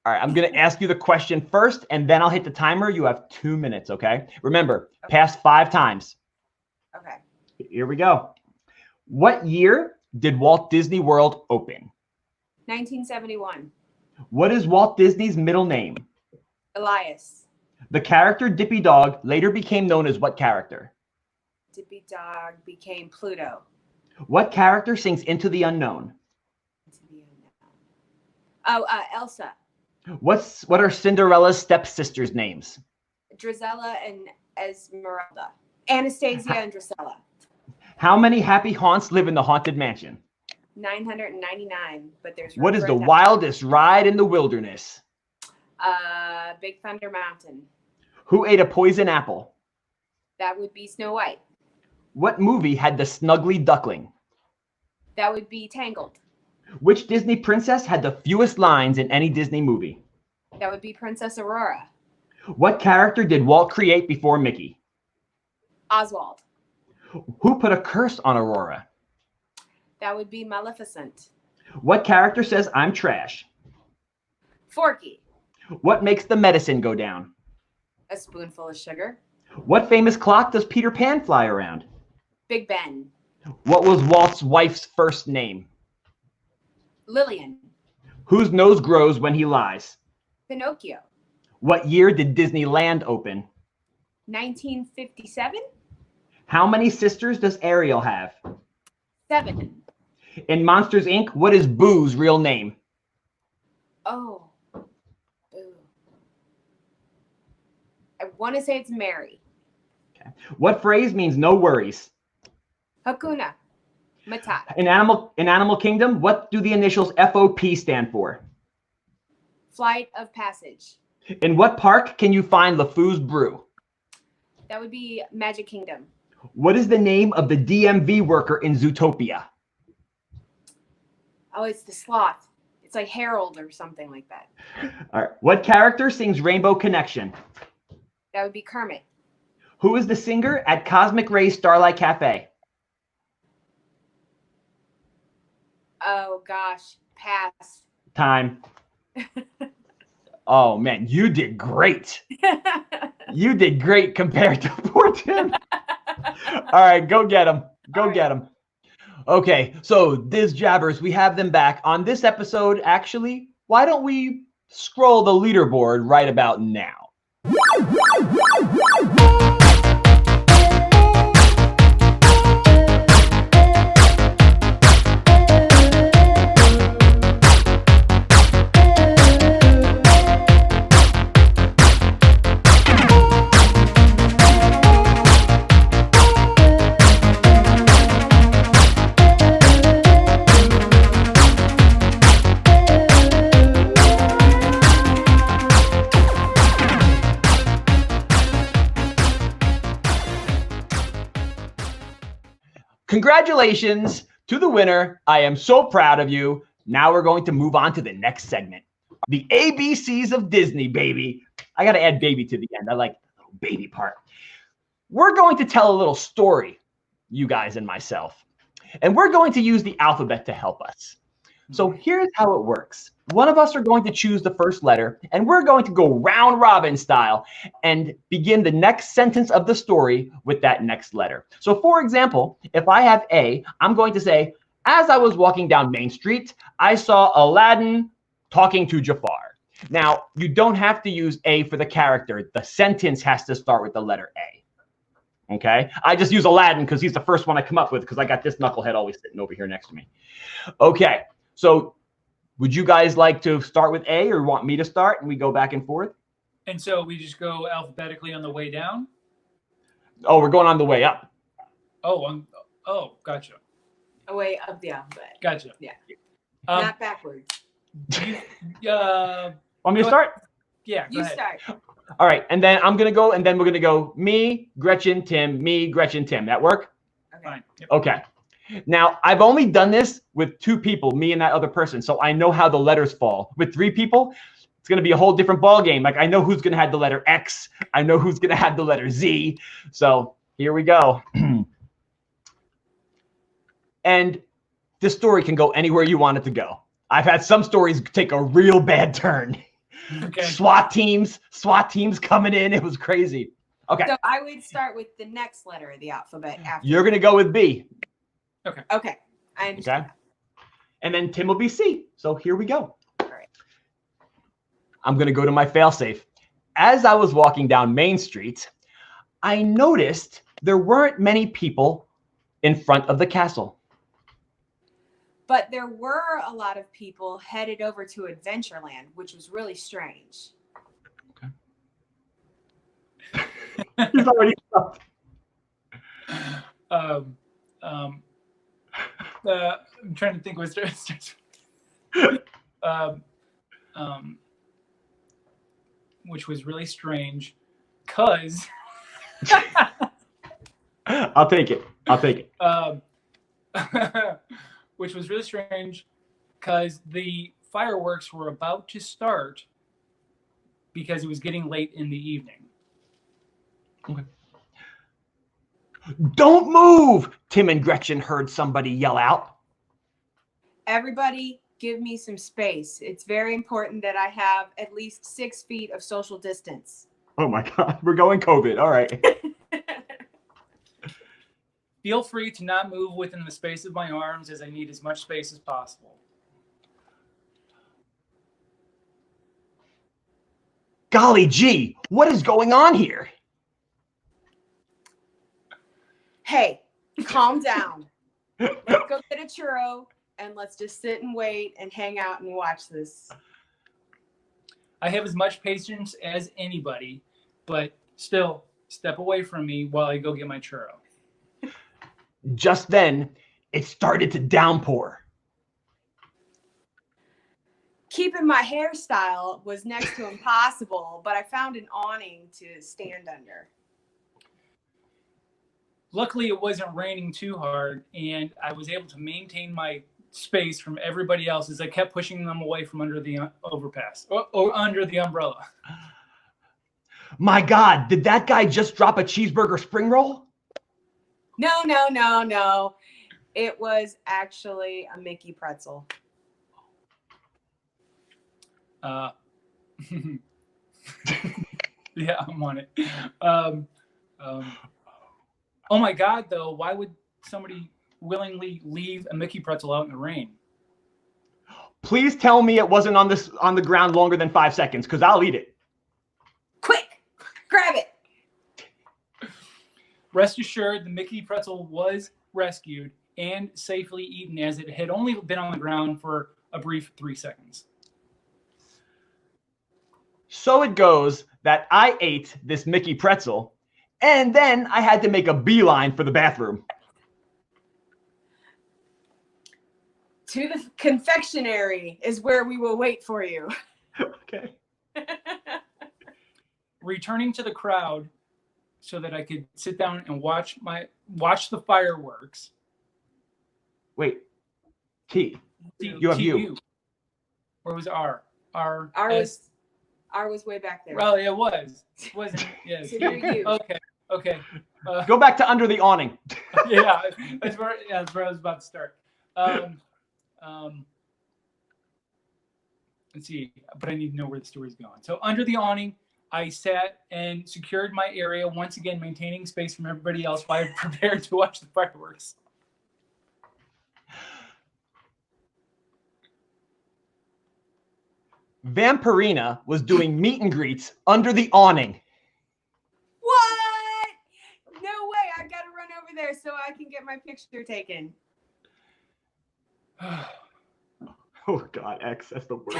all right, I'm going to ask you the question first, and then I'll hit the timer. You have 2 minutes, okay? Remember, pass 5 times. Okay. Here we go. What year did Walt Disney World open? 1971. What is Walt Disney's middle name? Elias. The character Dippy Dog later became known as what character? Dippy Dog became Pluto. What character sings Into the Unknown? Oh, Elsa. What are Cinderella's stepsisters' names? Drizella and Esmeralda. Anastasia and Drusilla. How many happy haunts live in the Haunted Mansion? 999, but there's What is the room for wildest ride in the wilderness? Big Thunder Mountain. Who ate a poison apple? That would be Snow White. What movie had the snuggly duckling? That would be Tangled. Which Disney princess had the fewest lines in any Disney movie? That would be Princess Aurora. What character did Walt create before Mickey? Oswald. Who put a curse on Aurora? That would be Maleficent. What character says I'm trash? Forky. What makes the medicine go down? A spoonful of sugar. What famous clock does Peter Pan fly around? Big Ben. What was Walt's wife's first name? Lillian. Whose nose grows when he lies? Pinocchio. What year did Disneyland open? 1957. How many sisters does Ariel have? 7. In Monsters Inc., what is Boo's real name? Oh. Boo. I want to say it's Mary. What phrase means no worries? Hakuna Matata. In Animal Kingdom, what do the initials FOP stand for? Flight of Passage. In what park can you find LeFou's brew? That would be Magic Kingdom. What is the name of the DMV worker in Zootopia? Oh, it's the sloth. It's like Harold or something like that. All right. What character sings Rainbow Connection? That would be Kermit. Who is the singer at Cosmic Rays Starlight Cafe? Oh gosh, pass. Time. Oh man, you did great. You did great compared to poor Tim. All right, go get him. Go get him. Okay, so DizJabberz, we have them back. On this episode, actually, why don't we scroll the leaderboard right about now? Congratulations to the winner. I am so proud of you. Now we're going to move on to the next segment. The ABCs of Disney, baby. I got to add baby to the end. I like the little baby part. We're going to tell a little story, you guys and myself. And we're going to use the alphabet to help us. So here's how it works. One of us are going to choose the first letter, and we're going to go round robin style and begin the next sentence of the story with that next letter. So for example, if I have A, I'm going to say, as I was walking down Main Street, I saw Aladdin talking to Jafar. Now, you don't have to use A for the character. The sentence has to start with the letter A. Okay? I just use Aladdin because he's the first one I come up with because I got this knucklehead always sitting over here next to me. Okay, so would you guys like to start with A or want me to start and we go back and forth? And so we just go alphabetically on the way down? Oh, we're going on the way up. Oh, gotcha. Away up the alphabet. Gotcha. Yeah. Um, Not backwards. Want me to start? Yeah, go You ahead. start. All right, and then I'm going to go, and then we're going to go me, Gretchen, Tim, me, Gretchen, Tim. That work? Okay. Fine. Yep. Okay. Now, I've only done this with 2 people, me and that other person, so I know how the letters fall. With 3 people, it's going to be a whole different ball game. Like, I know who's going to have the letter X. I know who's going to have the letter Z. So here we go. And this story can go anywhere you want it to go. I've had some stories take a real bad turn. Okay. SWAT teams coming in. It was crazy. Okay. So I would start with the next letter of the alphabet after. You're going to go with B. Okay. I understand. Okay. And then Tim will be C. So here we go. All right. I'm going to go to my failsafe. As I was walking down Main Street, I noticed there weren't many people in front of the castle. But there were a lot of people headed over to Adventureland, which was really strange. He's already stopped. I'm trying to think what starts. Which was really strange, cause. I'll take it. Which was really strange, cause the fireworks were about to start because it was getting late in the evening. Okay. Don't move! Tim and Gretchen heard somebody yell out. Everybody, give me some space. It's very important that I have at least 6 feet of social distance. Oh my God, we're going COVID. All right. Feel free to not move within the space of my arms as I need as much space as possible. Golly gee, what is going on here? Hey, calm down. Let's go get a churro and let's just sit and wait and hang out and watch this. I have as much patience as anybody, but still, step away from me while I go get my churro. Just then, it started to downpour. Keeping my hairstyle was next to impossible, but I found an awning to stand under. Luckily, it wasn't raining too hard, and I was able to maintain my space from everybody else as I kept pushing them away from under the overpass or under the umbrella. My God, did that guy just drop a cheeseburger spring roll? No. It was actually a Mickey pretzel. Yeah, I'm on it. Oh my God, though, why would somebody willingly leave a Mickey pretzel out in the rain? Please tell me it wasn't on the ground longer than 5 seconds, because I'll eat it. Quick, grab it. Rest assured, the Mickey pretzel was rescued and safely eaten as it had only been on the ground for a brief 3 seconds. So it goes that I ate this Mickey pretzel, and then I had to make a beeline for the bathroom. To the confectionery is where we will wait for you. Okay. Returning to the crowd so that I could sit down and watch the fireworks, Wait. T. T- You have T- you. Where was R? R. R S- was way back there. Well, it was. It wasn't. Yes. So you're you. Okay. Go back to under the awning. Yeah, that's where I was about to start. Let's see, but I need to know where the story's going. So under the awning, I sat and secured my area, once again maintaining space from everybody else while I prepared to watch the fireworks. Vampirina was doing meet and greets under the awning. What? No way. I gotta run over there so I can get my picture taken. Oh God, X, that's the worst.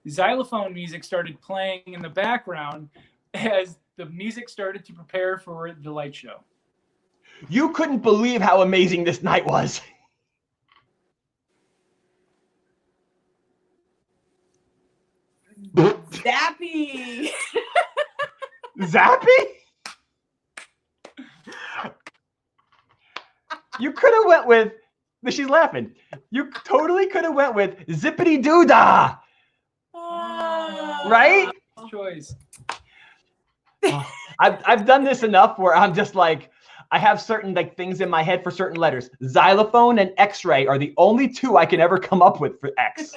Xylophone music started playing in the background as the music started to prepare for the light show. You couldn't believe how amazing this night was. Zappy. Zappy? You could have went with, she's laughing. You totally could have went with Zippity Doo-Dah, right? Choice. I've done this enough where I'm just like, I have certain like things in my head for certain letters. Xylophone and X-ray are the only two I can ever come up with for X.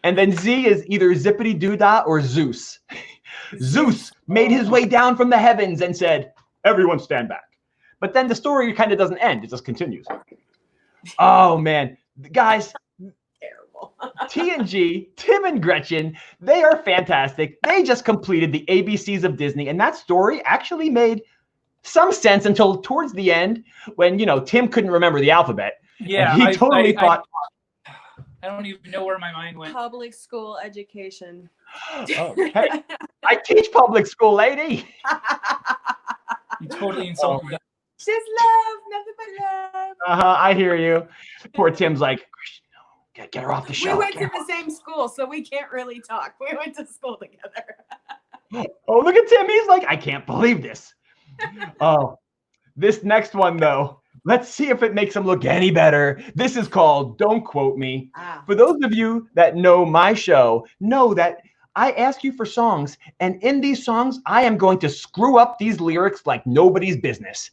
And then Z is either Zippity Doo-Dah or Zeus. Zeus made his way down from the heavens and said, "Everyone stand back." But then the story kind of doesn't end. It just continues. Oh, man. Guys, Terrible. TNG, Tim and Gretchen, they are fantastic. They just completed the ABCs of Disney. And that story actually made some sense until towards the end when, you know, Tim couldn't remember the alphabet. Yeah, And he totally thought. I don't even know where my mind went. Public school education. Oh, hey, I teach public school, lady. You totally insulted. Just love, nothing but love. I hear you. Poor Tim's like, get her off the show. We went to the same school, so we can't really talk. We went to school together. Oh, look at Tim. He's like, I can't believe this. Oh, this next one, though. Let's see if it makes him look any better. This is called Don't Quote Me. For those of you that know my show, know that I ask you for songs, and in these songs, I am going to screw up these lyrics like nobody's business.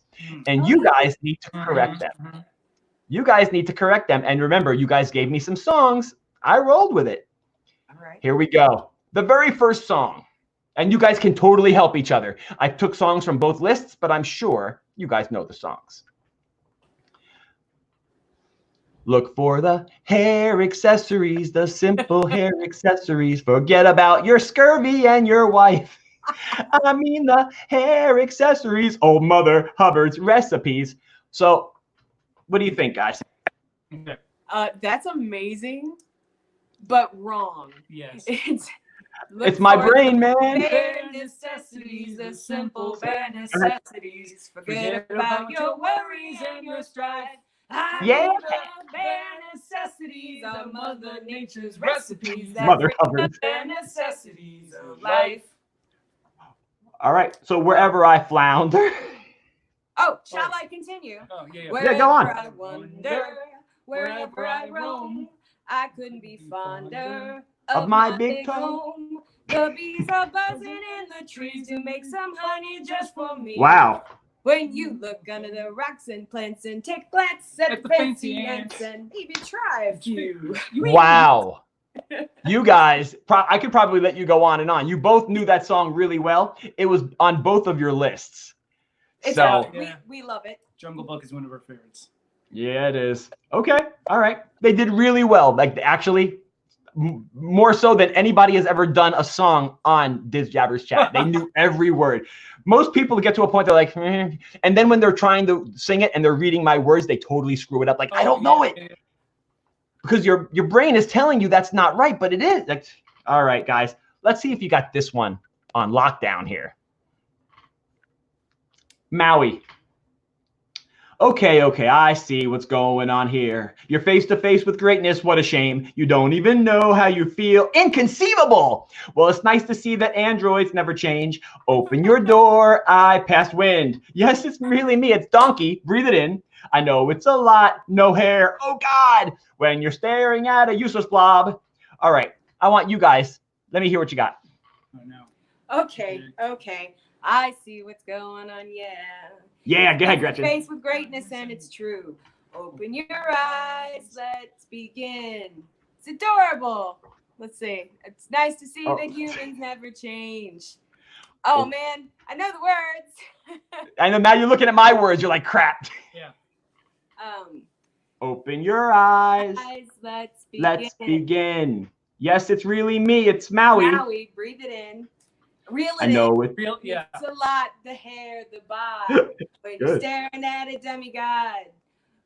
And you guys need to correct them. You guys need to correct them. And remember, you guys gave me some songs. I rolled with it. All right. Here we go. The very first song. And you guys can totally help each other. I took songs from both lists, but I'm sure you guys know the songs. Look for the hair accessories, the simple hair accessories. Forget about your scurvy and your wife. I mean the hair accessories. Oh, Mother Hubbard's recipes. So what do you think, guys? Okay. That's amazing, but wrong. Yes. It's my brain, man. Bare necessities, the simple bare necessities. Forget about your worries and your strife. Yeah. The bare necessities of Mother Nature's recipes. That Mother bring Hubbard. the bare necessities of life. All right. So wherever I flounder. Oh, shall I continue? Oh, yeah. Yeah, go on. Wherever I wander, wherever I roam, I couldn't be fonder Of my big toe. home. The bees are buzzing in the trees to make some honey just for me. Wow. When you look under the rocks and plants and take a glance at the fancy ants and maybe try a few. Wow. You guys, I could probably let you go on and on. You both knew that song really well. It was on both of your lists. It's So, out. We love it. Jungle Book is one of our favorites. yeah, it is. Okay. All right. They did really well. Like, actually, more so than anybody has ever done a song on DizJabberz Chat. They knew every word. Most people get to a point they're like, and then when they're trying to sing it and they're reading my words, they totally screw it up. Like, I don't know it. Because your brain is telling you that's not right, but it is. Like, all right, guys, let's see if you got this one on lockdown here. Maui. Okay, I see what's going on here. You're face to face with greatness. What a shame. You don't even know how you feel. Inconceivable. Well, it's nice to see that androids never change. Open your door. I passed wind. Yes, it's really me. It's Donkey. Breathe it in. I know it's a lot. No hair. Oh, God. When you're staring at a useless blob. All right. I want you guys. Let me hear what you got. Oh, no. Okay. I see what's going on. Yeah. Yeah, go ahead, Gretchen. Face with greatness, and it's true. Open your eyes. Let's begin. It's adorable. Let's see. It's nice to see that humans never change. Oh man, I know the words. I know now you're looking at my words. You're like, crap. Yeah. Open your eyes. Let's begin. Let's begin. Yes, it's really me. It's Maui. Maui, breathe it in. Reel it I know in. it. Real, yeah. It's a lot, the hair, the bod. When you're Good. staring at a demigod.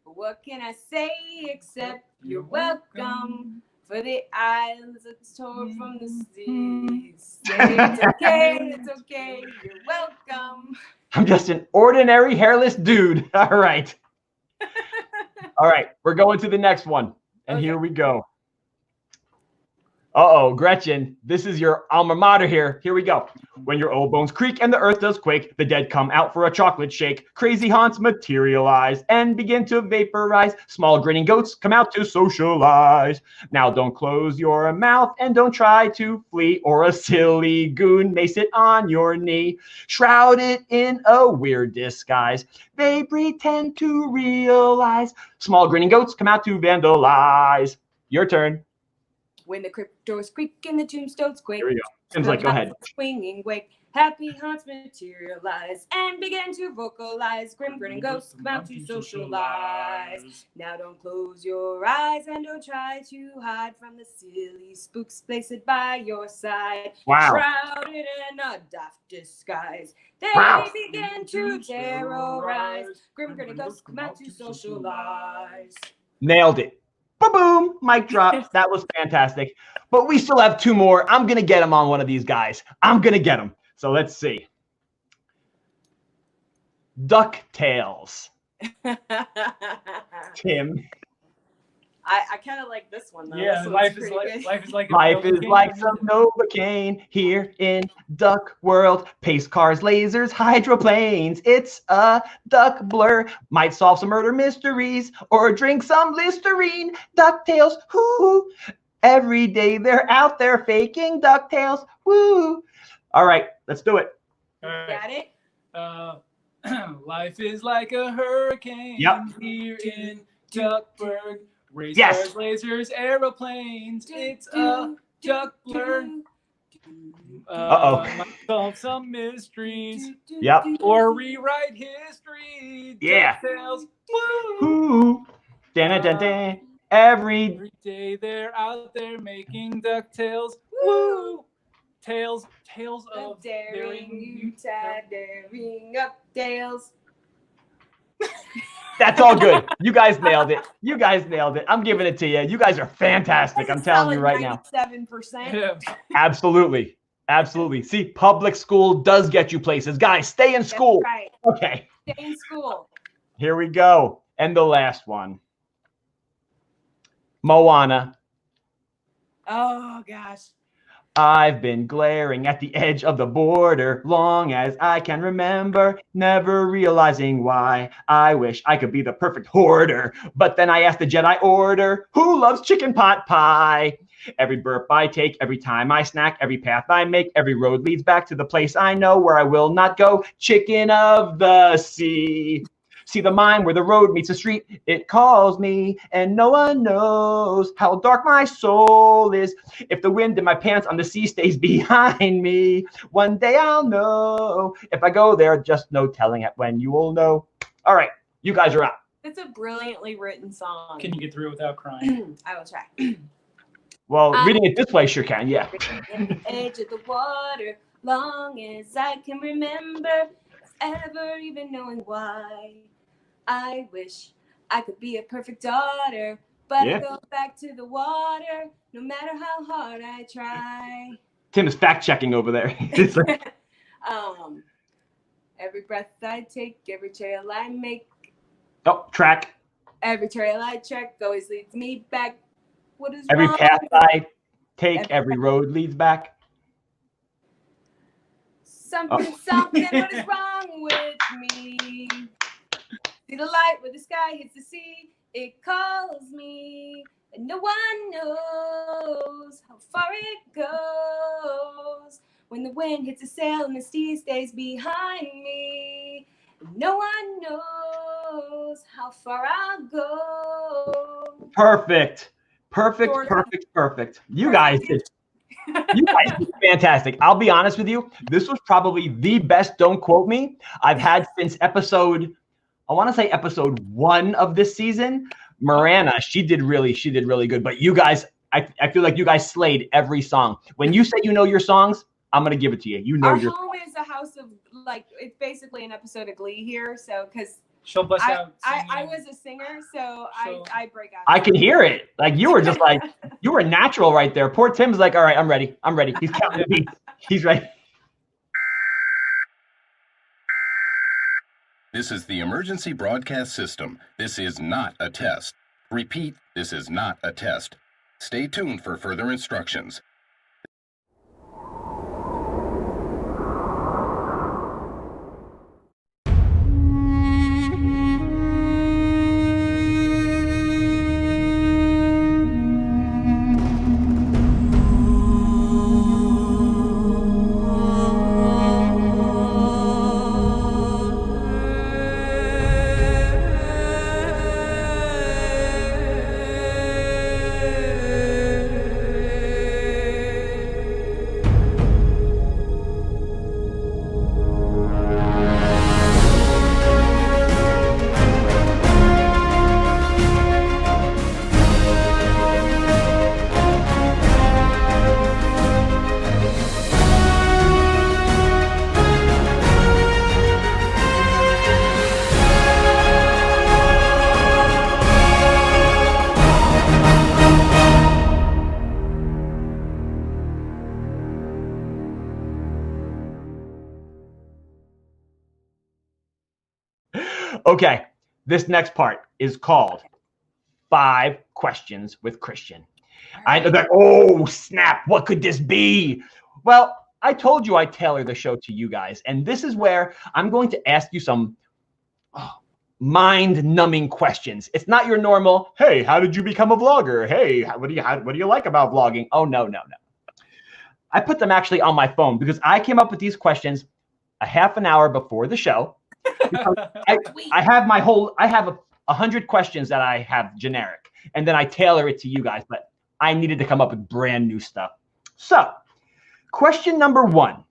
What can I say except you're welcome for the islands that's torn from the seas. It's okay, you're welcome. I'm just an ordinary hairless dude. All right. All right, we're going to the next one. And Okay. here we go. Uh-oh, Gretchen, this is your alma mater here. Here we go. When your old bones creak and the earth does quake, the dead come out for a chocolate shake. Crazy haunts materialize and begin to vaporize. Small grinning goats come out to socialize. Now don't close your mouth and don't try to flee, or a silly goon may sit on your knee. Shrouded in a weird disguise, they pretend to realize. Small grinning goats come out to vandalize. Your turn. When the cryptos creak and the tombstones quake. Here we go. Tim's like, go ahead. Swinging wake, happy haunts materialize and begin to vocalize. Grim grinning ghosts come out to socialize. Now don't close your eyes and don't try to hide from the silly spooks placed by your side. Wow. Shrouded in a daft disguise, they Wow. begin to terrorize. Grim grinning ghosts come out to socialize. Nailed it. Boom, mic drop. That was fantastic. But we still have two more. I'm going to get them on one of these guys. I'm going to get them. So let's see. DuckTales. Tim. I kind of like this one though. Yeah, This one's life is pretty like good. life is like a Life Nova is Cane. like some Novocaine here in Duck World. Pace cars, lasers, hydroplanes. It's a duck blur. Might solve some murder mysteries or drink some Listerine. DuckTales, whoo. Every day they're out there faking DuckTales, woo. All right, let's do it. All right. Got it? Life is like a hurricane here in Duckburg. Race Yes. cars, lasers, aeroplanes. It's a duck blur. Uh-oh. Might solve some mysteries Yep. or rewrite history. Yeah. DuckTales. Woo! Whoo. Da-da-da-da. Every Every day they're out there making DuckTales. Woo! Tales of daring Utah, daring up Dales. That's all good. You guys nailed it. You guys nailed it. I'm giving it to you. You guys are fantastic. I'm telling you right now. 97%. Yeah. Absolutely. Absolutely. See, public school does get you places. Guys, stay in school. Right. Okay. Stay in school. Here we go. And the last one. Moana. Oh gosh. I've been glaring at the edge of the border long as I can remember, never realizing why. I wish I could be the perfect hoarder, but then I asked the Jedi Order, who loves chicken pot pie? Every burp I take, every time I snack, every path I make, every road leads back to the place I know where I will not go. Chicken of the sea. See the mine where the road meets the street, it calls me, and no one knows how dark my soul is. If the wind in my pants on the sea stays behind me, one day I'll know. If I go there, just no telling it when you will know. All right, you guys are out. It's a brilliantly written song. Can you get through it without crying? I will try. Well, reading it this way sure can, yeah. At the edge of the water, long as I can remember, ever even knowing why. I wish I could be a perfect daughter, but Yeah. I go back to the water, no matter how hard I try. Tim is fact checking over there. It's like, Every breath I take, every trail I make, Oh, track. Every trail I trek always leads me back. What is Every wrong? path I take, every road leads back. Something, something, what is wrong with me? See the light where the sky hits the sea. It calls me, and no one knows how far it goes. When the wind hits a sail and the sea stays behind me, no one knows how far I'll go. Perfect. You guys did fantastic. I'll be honest with you. This was probably the best Don't Quote Me I've had since episode 1 of this season. Moana, she did really good. But you guys, I feel like you guys slayed every song. When you say you know your songs, I'm gonna give it to you. You know Our your home is a house of, like, it's basically an episode of Glee here. So, because She'll bust out. I was a singer, so I break out. I can hear it. Like, you were just like, you were natural right there. Poor Tim's like, all right, I'm ready. He's counting the beats. He's ready. This is the emergency broadcast system. This is not a test. Repeat, this is not a test. Stay tuned for further instructions. Okay, this next part is called 5 Questions with Christian. I know that, oh, snap, what could this be? Well, I told you I tailor the show to you guys, and this is where I'm going to ask you some mind-numbing questions. It's not your normal, hey, how did you become a vlogger? Hey, what do you like about vlogging? Oh, no. I put them actually on my phone because I came up with these questions a half an hour before the show. I have 100 questions that I have generic, and then I tailor it to you guys, but I needed to come up with brand new stuff. So, question number 1.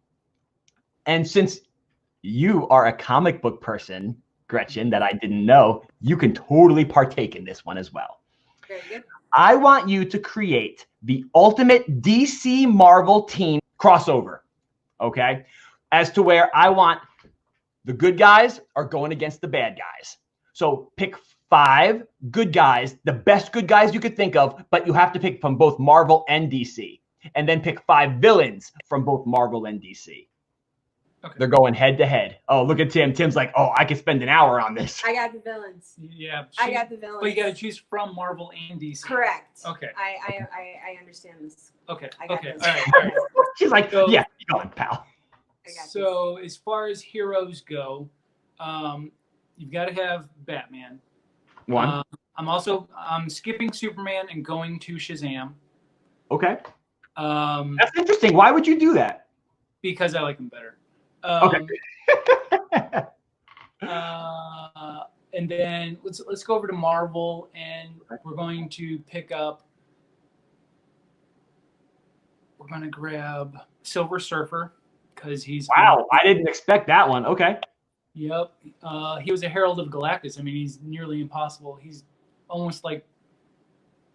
And since you are a comic book person, Gretchen, that I didn't know, you can totally partake in this one as well. Very good. I want you to create the ultimate DC Marvel team crossover, okay? As to where I want the good guys are going against the bad guys. So pick 5 good guys, the best good guys you could think of, but you have to pick from both Marvel and DC. And then pick 5 villains from both Marvel and DC. Okay. They're going head to head. Oh, look at Tim. Tim's like, oh, I could spend an hour on this. I got the villains. Yeah. I got the villains. But you got to choose from Marvel and DC. Correct. Okay. I understand this. Okay. I got Okay. this. All right. She's like, So- yeah, keep going, pal. So as far as heroes go, you've got to have Batman. 1. I'm skipping Superman and going to Shazam. Okay. That's interesting. Why would you do that? Because I like him better. Okay. And then let's go over to Marvel, and we're going to grab Silver Surfer because he's Wow, I didn't expect that one. Okay. Yep. He was a Herald of Galactus. I mean, he's nearly impossible. He's almost like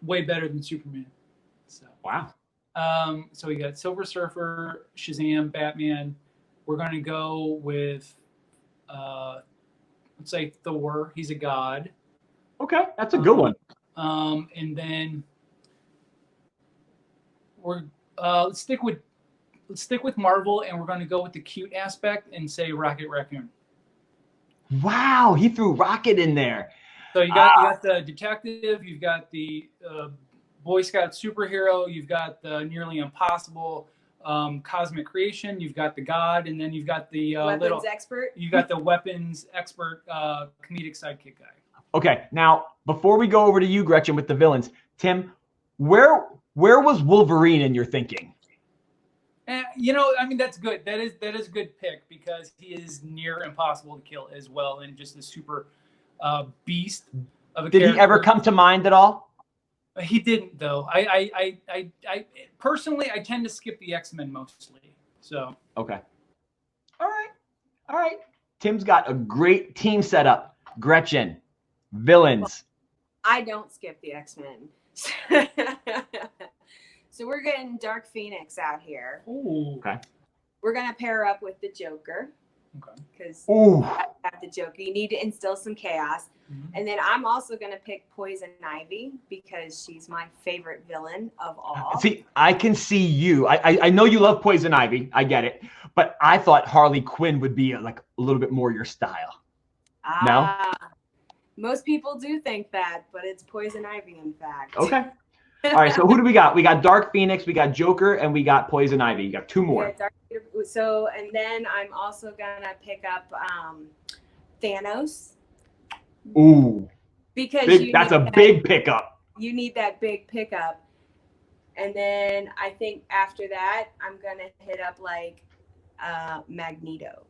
way better than Superman. So wow. So we got Silver Surfer, Shazam, Batman. We're going to go with, let's say Thor. He's a god. Okay, that's a good one. And then let's stick with Marvel, and we're going to go with the cute aspect and say Rocket Raccoon. Wow, he threw Rocket in there. So you got the detective, you've got the Boy Scout superhero, you've got the nearly impossible cosmic creation, you've got the god, and then you've got the weapons expert. You got the weapons expert comedic sidekick guy. Okay, now before we go over to you, Gretchen, with the villains, Tim, where was Wolverine in your thinking? You know, I mean, that's good. That is a good pick because he is near impossible to kill as well, and just a super beast of a Did character. he ever come to mind at all? He didn't, though. I personally, I tend to skip the X-Men mostly. So Okay. All right. Tim's got a great team set up. Gretchen, villains. I don't skip the X-Men. So we're getting Dark Phoenix out here. Ooh. Okay. We're gonna pair up with the Joker Okay. because Ooh. I have the Joker. You need to instill some chaos. Mhm. And then I'm also gonna pick Poison Ivy because she's my favorite villain of all. See, I can see you. I know you love Poison Ivy. I get it. But I thought Harley Quinn would be like a little bit more your style. No? Most people do think that, but it's Poison Ivy, in fact. Okay. All right. So who do we got? We got Dark Phoenix, we got Joker, and we got Poison Ivy. You got two more. Yeah, so, and then I'm also gonna pick up Thanos Ooh. because That's a big pickup. You need that big pickup. And then I think after that, I'm gonna hit up like Magneto.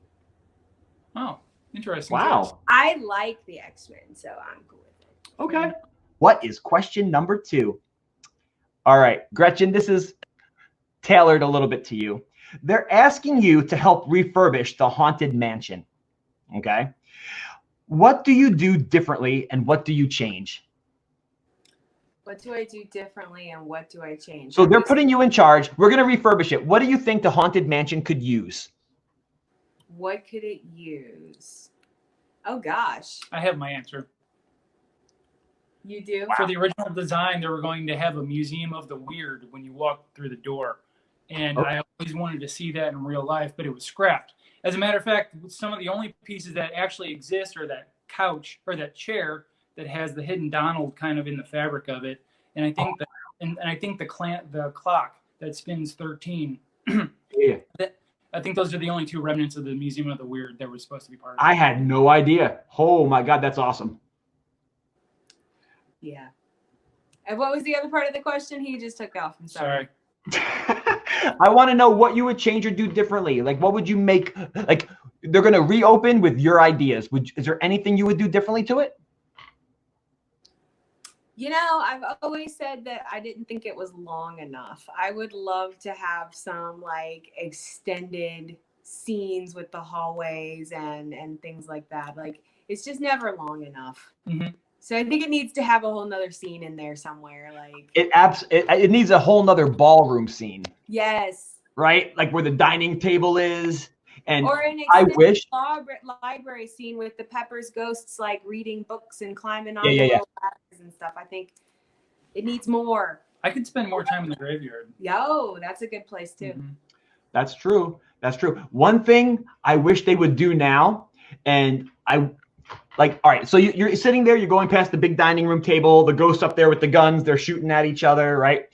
Oh, interesting. Wow. I like the X-Men, so I'm cool with it. Okay. What is question number 2? All right, Gretchen, this is tailored a little bit to you. They're asking you to help refurbish the Haunted Mansion. Okay. What do you do differently and what do you change? What do I do differently and what do I change? So they're putting you in charge. We're going to refurbish it. What do you think the Haunted Mansion could use? What could it use? Oh, gosh. I have my answer. You do? For the original design, they were going to have a museum of the weird when you walk through the door. And I always wanted to see that in real life, but it was scrapped. As a matter of fact, some of the only pieces that actually exist are that couch or that chair that has the hidden Donald kind of in the fabric of it. And I think I think the clock that spins 13. Yeah. I think those are the only two remnants of the Museum of the Weird that were supposed to be part of it. I had no idea. Oh my God, that's awesome. Yeah. And what was the other part of the question? He just took off. I'm sorry. I want to know what you would change or do differently. Like, what would you make? Like, they're going to reopen with your ideas. Is there anything you would do differently to it? You know, I've always said that I didn't think it was long enough. I would love to have some like extended scenes with the hallways and things like that. Like, it's just never long enough. Mm-hmm. So I think it needs to have a whole nother scene in there somewhere. Like It needs a whole nother ballroom scene. Yes. Right? Like where the dining table is. And or an I wish library scene with the Peppers ghosts like reading books and climbing on Yeah. ladders and stuff. I think it needs more. I could spend more time in the graveyard. Yo, that's a good place too. Mm-hmm. That's true. That's true. One thing I wish they would do now, and all right, so you're sitting there, you're going past the big dining room table, the ghosts up there with the guns, they're shooting at each other, right?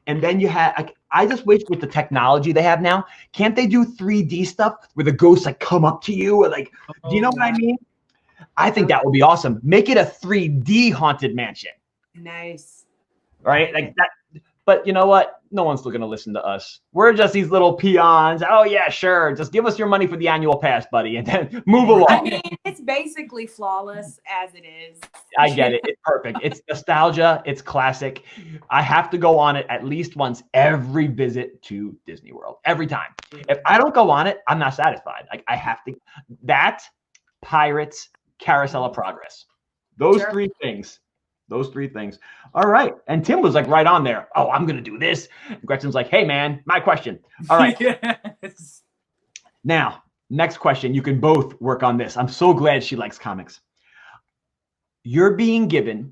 And then you have, I just wish with the technology they have now, can't they do 3D stuff where the ghosts like come up to you? Or like, do you know what I mean? I think that would be awesome. Make it a 3D Haunted Mansion. Nice. Right? Like that. But you know what? No one's still going to listen to us. We're just these little peons. Oh, yeah, sure. Just give us your money for the annual pass, buddy, and then move along. I mean, it's basically flawless as it is. I get it. It's perfect. It's nostalgia. It's classic. I have to go on it at least once every visit to Disney World. Every time. If I don't go on it, I'm not satisfied. Like I have to. That, Pirates, Carousel of Progress. Those three things. Those three things. All right. And Tim was like right on there. Oh, I'm going to do this. And Gretchen's like, hey, man, my question. All right. Yes. Now, next question. You can both work on this. I'm so glad she likes comics. You're being given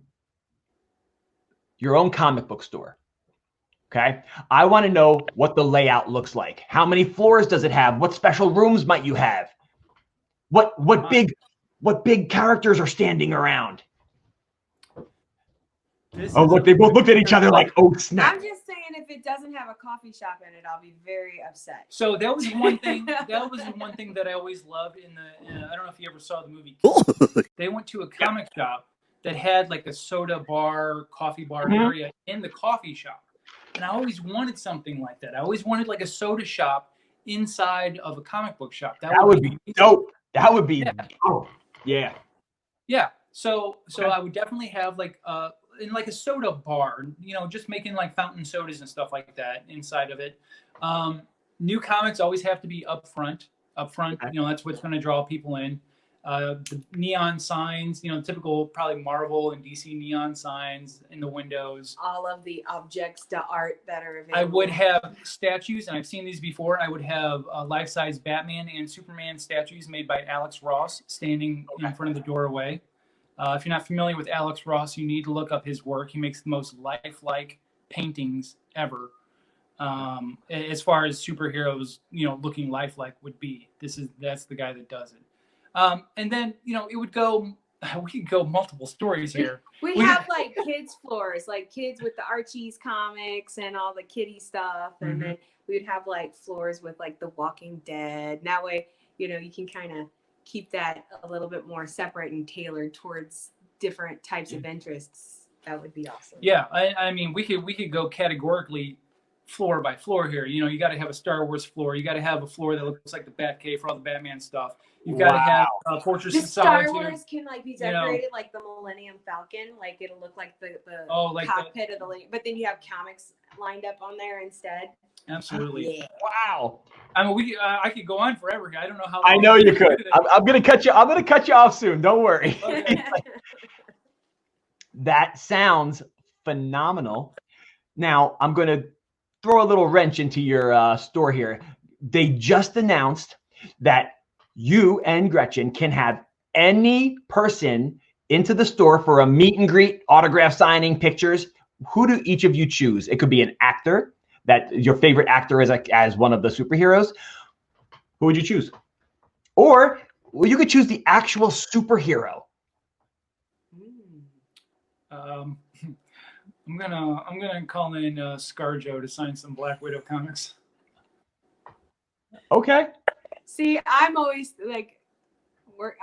your own comic book store. Okay. I want to know what the layout looks like. How many floors does it have? What special rooms might you have? What big characters are standing around? Oh, look, they both looked at each other like, oh, snap. I'm just saying, if it doesn't have a coffee shop in it, I'll be very upset. So that was one thing. That was one thing that I always loved in the. I don't know if you ever saw the movie. They went to a comic shop that had like a soda bar, coffee bar area in the coffee shop, and I always wanted something like that. I always wanted like a soda shop inside of a comic book shop. That would be dope. That would be dope. Yeah. Yeah. So I would definitely have like in like a soda bar, just making like fountain sodas and stuff like that inside of it. New comics always have to be up front. Okay. That's what's going to draw people in. The neon signs, typical probably Marvel and DC neon signs in the windows. All of the objects to art that are available. I would have statues, and I've seen these before. I would have life-size Batman and Superman statues made by Alex Ross standing in front of the doorway. If you're not familiar with Alex Ross, you need to look up his work. He makes the most lifelike paintings ever. As far as superheroes, looking lifelike would be. That's the guy that does it. And then, it would go, we could go multiple stories here. We have like kids floors, like kids with the Archie's comics and all the kiddie stuff. And then we'd have like floors with like the Walking Dead. And that way, you can kind of keep that a little bit more separate and tailored towards different types of interests. That would be awesome. Yeah. I mean, we could go categorically floor by floor here. You got to have a Star Wars floor. You got to have a floor that looks like the Batcave for all the Batman stuff. You've got to have Fortress of Solitude. Star Wars can like be decorated like the Millennium Falcon. Like it'll look like the cockpit of the. But then you have comics lined up on there instead. Absolutely. Yeah. Wow. I mean, I could go on forever. I don't know how. I know you could. I'm gonna cut you. I'm gonna cut you off soon. Don't worry. Okay. That sounds phenomenal. Now I'm gonna throw a little wrench into your store here. They just announced that you and Gretchen can have any person into the store for a meet and greet, autograph signing, pictures. Who do each of you choose? It could be an actor, that your favorite actor is as one of the superheroes. Who would you choose? Or you could choose the actual superhero. I'm gonna call in ScarJo to sign some Black Widow comics. Okay. See, I'm always like,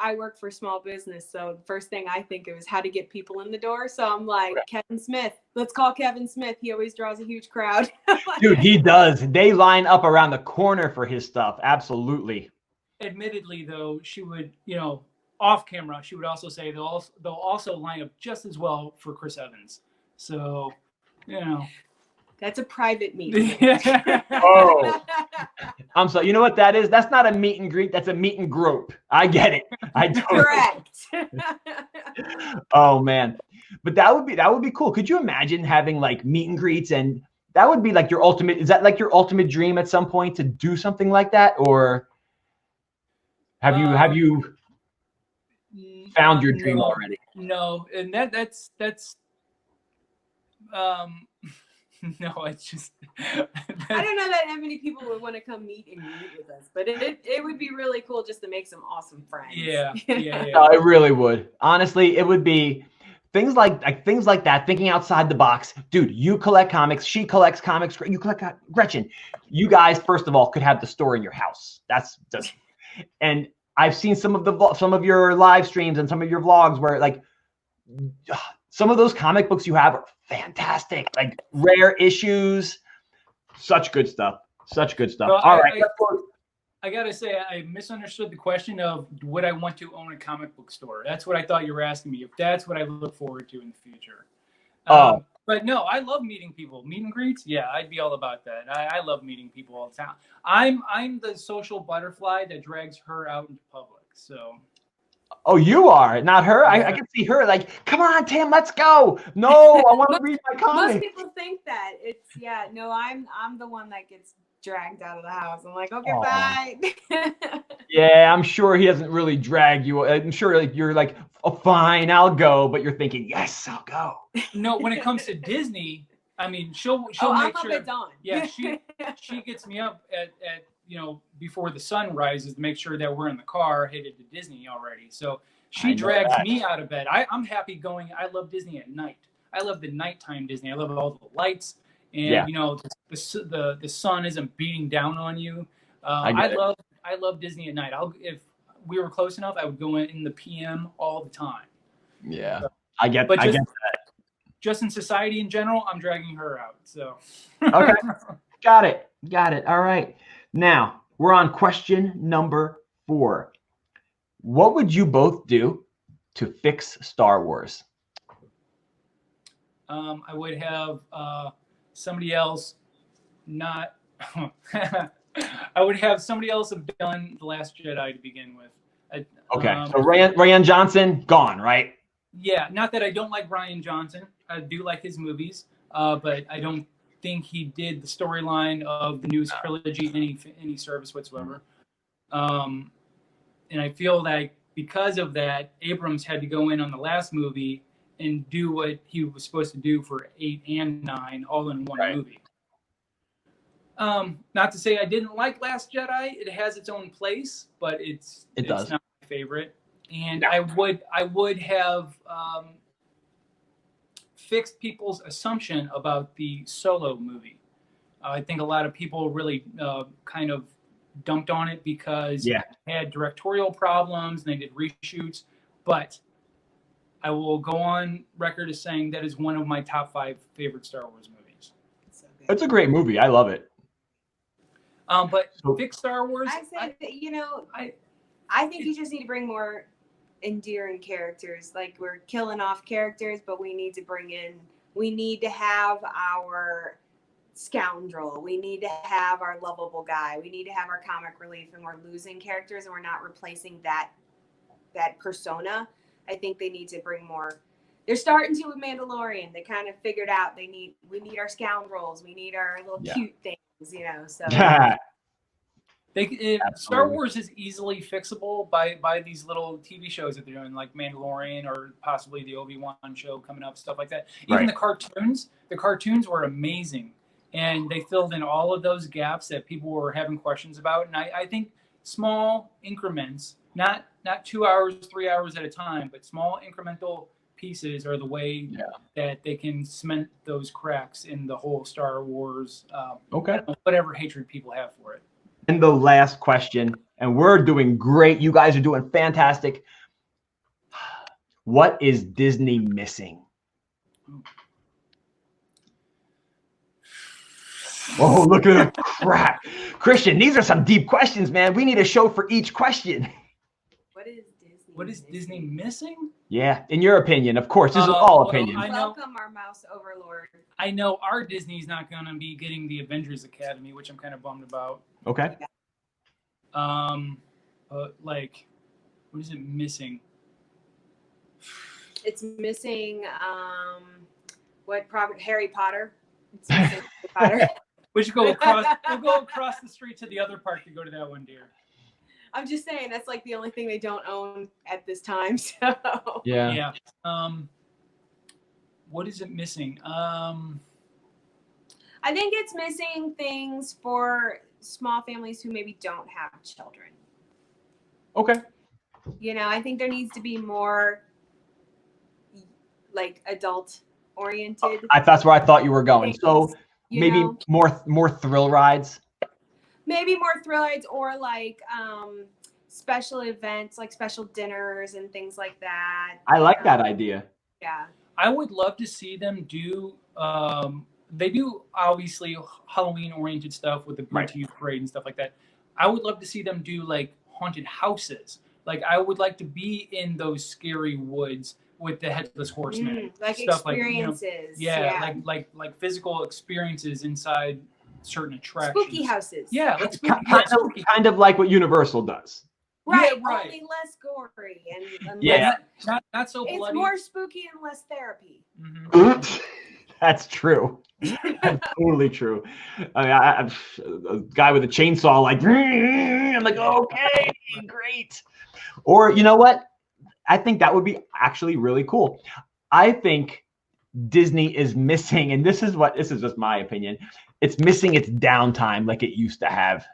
I work for small business, so the first thing I think of is how to get people in the door. So I'm like, Kevin Smith. Let's call Kevin Smith. He always draws a huge crowd. Dude, he does. They line up around the corner for his stuff. Absolutely. Admittedly, though, she would, off camera, she would also say they'll also line up just as well for Chris Evans. So, That's a private meeting. Oh, I'm sorry. You know what that is? That's not a meet and greet. That's a meet and grope. I get it. I totally. Correct. Oh man, but that would be cool. Could you imagine having like meet and greets, and that would be like your ultimate? Is that like your ultimate dream at some point to do something like that, or have you found your dream already? No, and that's. No, it's just. I don't know that many people would want to come meet and greet with us, but it would be really cool just to make some awesome friends. Yeah. No, it really would. Honestly, it would be things like that. Thinking outside the box, dude. You collect comics. She collects comics. You collect Gretchen. You guys, first of all, could have the store in your house. That's just. And I've seen some of your live streams and some of your vlogs where like. Some of those comic books you have are fantastic, like rare issues. Such good stuff. Such good stuff. So All right. I gotta say, I misunderstood the question of would I want to own a comic book store? That's what I thought you were asking me. If that's what I look forward to in the future. But no, I love meeting people. Meet and greets, yeah, I'd be all about that. I love meeting people all the time. I'm the social butterfly that drags her out into public. So. Oh, you are, not her. Yeah. I can see her like, come on, Tim, let's go. No, I want to read my comic. Most people think that I'm the one that gets dragged out of the house. I'm like, okay, bye. Yeah, I'm sure he hasn't really dragged you. I'm sure like you're like, oh, fine, I'll go. But you're thinking, yes, I'll go. No, when it comes to Disney, I mean, she'll make I'm sure. up at dawn. Yeah, she gets me up at before the sun rises to make sure that we're in the car headed to Disney already. So she drags me out of bed. I'm happy going. I love Disney at night. I love the nighttime Disney. I love all the lights, and Yeah. you know, the sun isn't beating down on you. I love Disney at night. If we were close enough, I would go in the PM all the time. Yeah. So, I get but that. just in society in general, I'm dragging her out. So Okay. Got it. All right. Now we're on question number 4. What would you both do to fix Star Wars? I would have somebody else not. I would have somebody else have done The Last Jedi to begin with. Okay. So Rian Johnson gone, right? Yeah, not that I don't like Rian Johnson. I do like his movies, but I don't think he did the storyline of the newest trilogy any service whatsoever. And I feel like because of that, Abrams had to go in on the last movie and do what he was supposed to do for 8 and 9 all in one movie. Not to say I didn't like Last Jedi. It has its own place, but it's not my favorite. And I would have fixed people's assumption about the Solo movie. I think a lot of people really kind of dumped on it because it had directorial problems and they did reshoots. But I will go on record as saying that is one of my top 5 favorite Star Wars movies. It's a great movie. I love it. But fix Star Wars. I say that, I think you just need to bring more endearing characters. Like, we're killing off characters, but we need to have our scoundrel. We need to have our lovable guy. We need to have our comic relief, and we're losing characters and we're not replacing that persona. I think they need to bring more. They're starting to with Mandalorian. They kind of figured out we need our scoundrels. We need our little cute things, so. Star Wars is easily fixable by these little TV shows that they're doing, like Mandalorian or possibly the Obi-Wan show coming up, stuff like that. Even the cartoons were amazing, and they filled in all of those gaps that people were having questions about. And I think small increments, not 2 hours, 3 hours at a time, but small incremental pieces are the way that they can cement those cracks in the whole Star Wars, whatever hatred people have for it. And the last question, and we're doing great. You guys are doing fantastic. What is Disney missing? Oh, look at the crap. Christian, these are some deep questions, man. We need a show for each question. What is Disney missing? Yeah, in your opinion, of course. This is all opinion. Welcome our mouse overlord. I know our Disney's not going to be getting the Avengers Academy, which I'm kind of bummed about. Okay. But like, what is it missing? It's missing Harry Potter. It's missing Harry Potter. We should go across. We'll go across the street to the other park to go to that one, dear. I'm just saying that's like the only thing they don't own at this time. So yeah. What is it missing? I think it's missing things for small families who maybe don't have children. Okay. I think there needs to be more like adult oriented. That's where I thought you were going. So maybe more thrill rides. Maybe more thrill rides, or like special events, like special dinners and things like that. I like that idea. Yeah. I would love to see them do. They do obviously Halloween-oriented stuff with the Booty Youth Parade and stuff like that. I would love to see them do like haunted houses. Like, I would like to be in those scary woods with the Headless Horseman, like stuff experiences. Like physical experiences inside certain attractions. Spooky houses. Yeah, like kind of like what Universal does. Right, yeah, right. Only less gory and not so bloody. It's more spooky and less therapy. Mm-hmm. That's true. That's totally true. I mean, I'm a guy with a chainsaw, like, I'm like, okay, great. Or you know what? I think that would be actually really cool. I think Disney is missing, and this is just my opinion. It's missing its downtime like it used to have.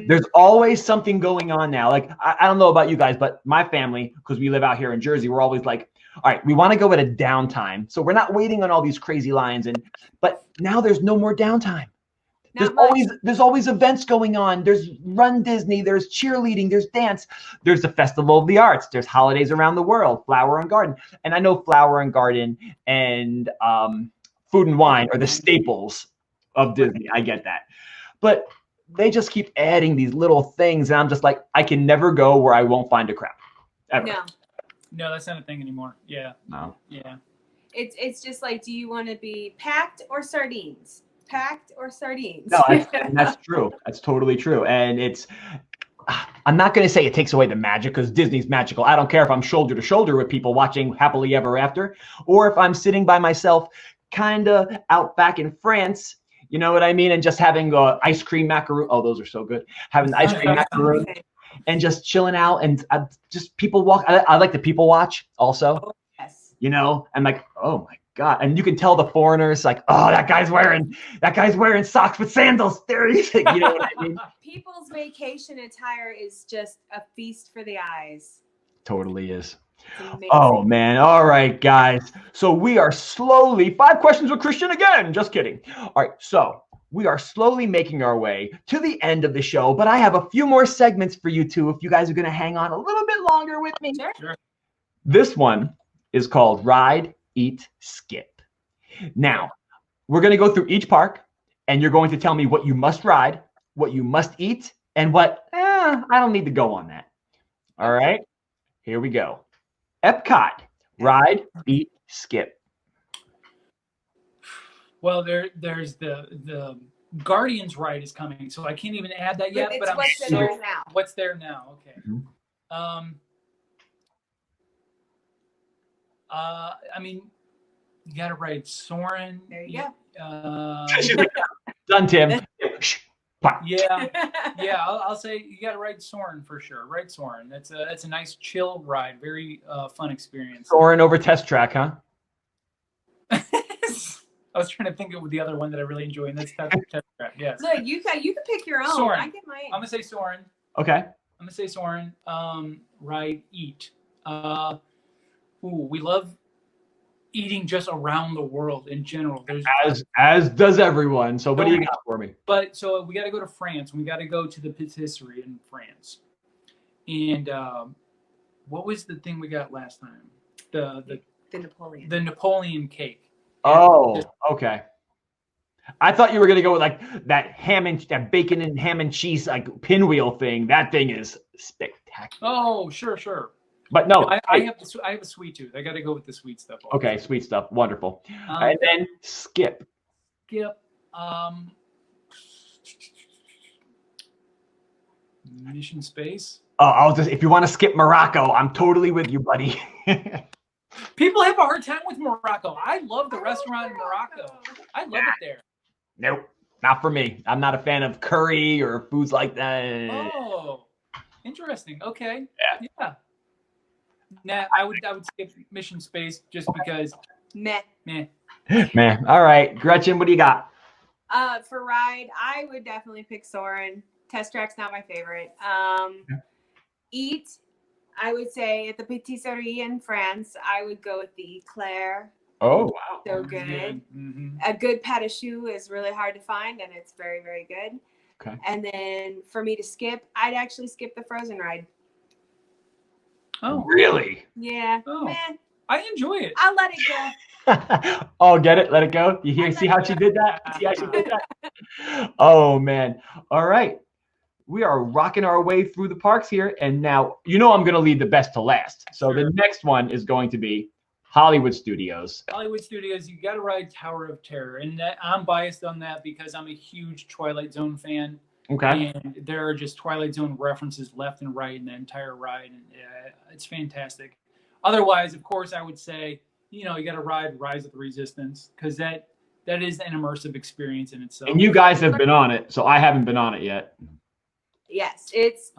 There's always something going on now. Like, I don't know about you guys, but my family, because we live out here in Jersey, we're always like, all right, we want to go at a downtime. So we're not waiting on all these crazy lines. But now there's no more downtime. There's always events going on. There's Run Disney, there's cheerleading, there's dance, there's the Festival of the Arts, there's holidays around the world, Flower and Garden. And I know Flower and Garden and Food and Wine are the staples of Disney. I get that. But they just keep adding these little things, and I'm just like, I can never go where I won't find a crowd. Ever. No, that's not a thing anymore. Yeah. No. Yeah. It's just like, do you want to be packed or sardines? Packed or sardines? No, that's true. That's totally true. And I'm not going to say it takes away the magic, because Disney's magical. I don't care if I'm shoulder to shoulder with people watching Happily Ever After, or if I'm sitting by myself, kind of out back in France. You know what I mean? And just having ice cream macaroon. Oh, those are so good. Having the ice cream macaroon and just chilling out, and just people walk. I like to people watch also. Oh, yes. You know, I'm like, oh my God. And you can tell the foreigners, like, oh, that guy's wearing socks with sandals. There he is. You know what I mean? People's vacation attire is just a feast for the eyes. Totally is. Amazing. Oh man. All right, guys. So we are slowly 5 questions with Christian again. Just kidding. All right. So we are slowly making our way to the end of the show, but I have a few more segments for you two if you guys are going to hang on a little bit longer with me. Sure. This one is called Ride, Eat, Skip. Now, we're going to go through each park, and you're going to tell me what you must ride, what you must eat, and what, I don't need to go on that. All right. Here we go. Epcot, ride, eat, skip. Well, there's the Guardians ride is coming, so I can't even add that yet. But I'm what's sure there now. what's there now. Okay. Mm-hmm. I mean, you got to ride Soarin'. There you go. Done, Tim. Yeah. I'll say you got to ride Soarin' for sure. Ride Soarin'. That's a nice chill ride. Very fun experience. Soarin' over Test Track, huh? I was trying to think of the other one that I really enjoy, and that's Test Track. Yes. Look, you can pick your own. Soarin'. I get mine. I'm gonna say Soarin'. Okay. I'm gonna say Soarin'. Ride, eat. We love eating just around the world in general. There's as does everyone. So what do you got for me? But so we got to go to France. We got to go to the patisserie in France. And what was the thing we got last time? The Napoleon. The Napoleon cake. Oh, okay. I thought you were gonna go with like that bacon and ham and cheese like pinwheel thing. That thing is spectacular. Oh, sure. But no, I have a sweet tooth. I got to go with the sweet stuff. Also. Okay, sweet stuff, wonderful. And then skip. Mission Space. Oh, if you want to skip Morocco, I'm totally with you, buddy. People have a hard time with Morocco. I love the restaurant in Morocco. I love it there. Nope, not for me. I'm not a fan of curry or foods like that. Oh, interesting. Okay. Yeah. Nah, I would skip Mission Space just because. Meh. Man, all right, Gretchen, what do you got? For ride, I would definitely pick Soarin'. Test Track's not my favorite. Eat, I would say at the patisserie in France, I would go with the Eclair. Oh wow, so good. Yeah. Mm-hmm. A good pâte à choux is really hard to find, and it's very, very good. Okay. And then for me to skip, I'd actually skip the Frozen ride. Oh, really? Yeah. Oh. Meh. I enjoy it. I'll let it go. Oh, get it? Let it go. See how she did that? See how she did that? Oh man. All right. We are rocking our way through the parks here, and now I'm going to leave the best to last. So Sure. The next one is going to be Hollywood Studios. Hollywood Studios, you got to ride Tower of Terror, and I'm biased on that because I'm a huge Twilight Zone fan. Okay. And there are just Twilight Zone references left and right in the entire ride, and it's fantastic. Otherwise, of course, I would say, you got to ride Rise of the Resistance, because that is an immersive experience in itself. And you guys have been on it, so I haven't been on it yet. Yes, it's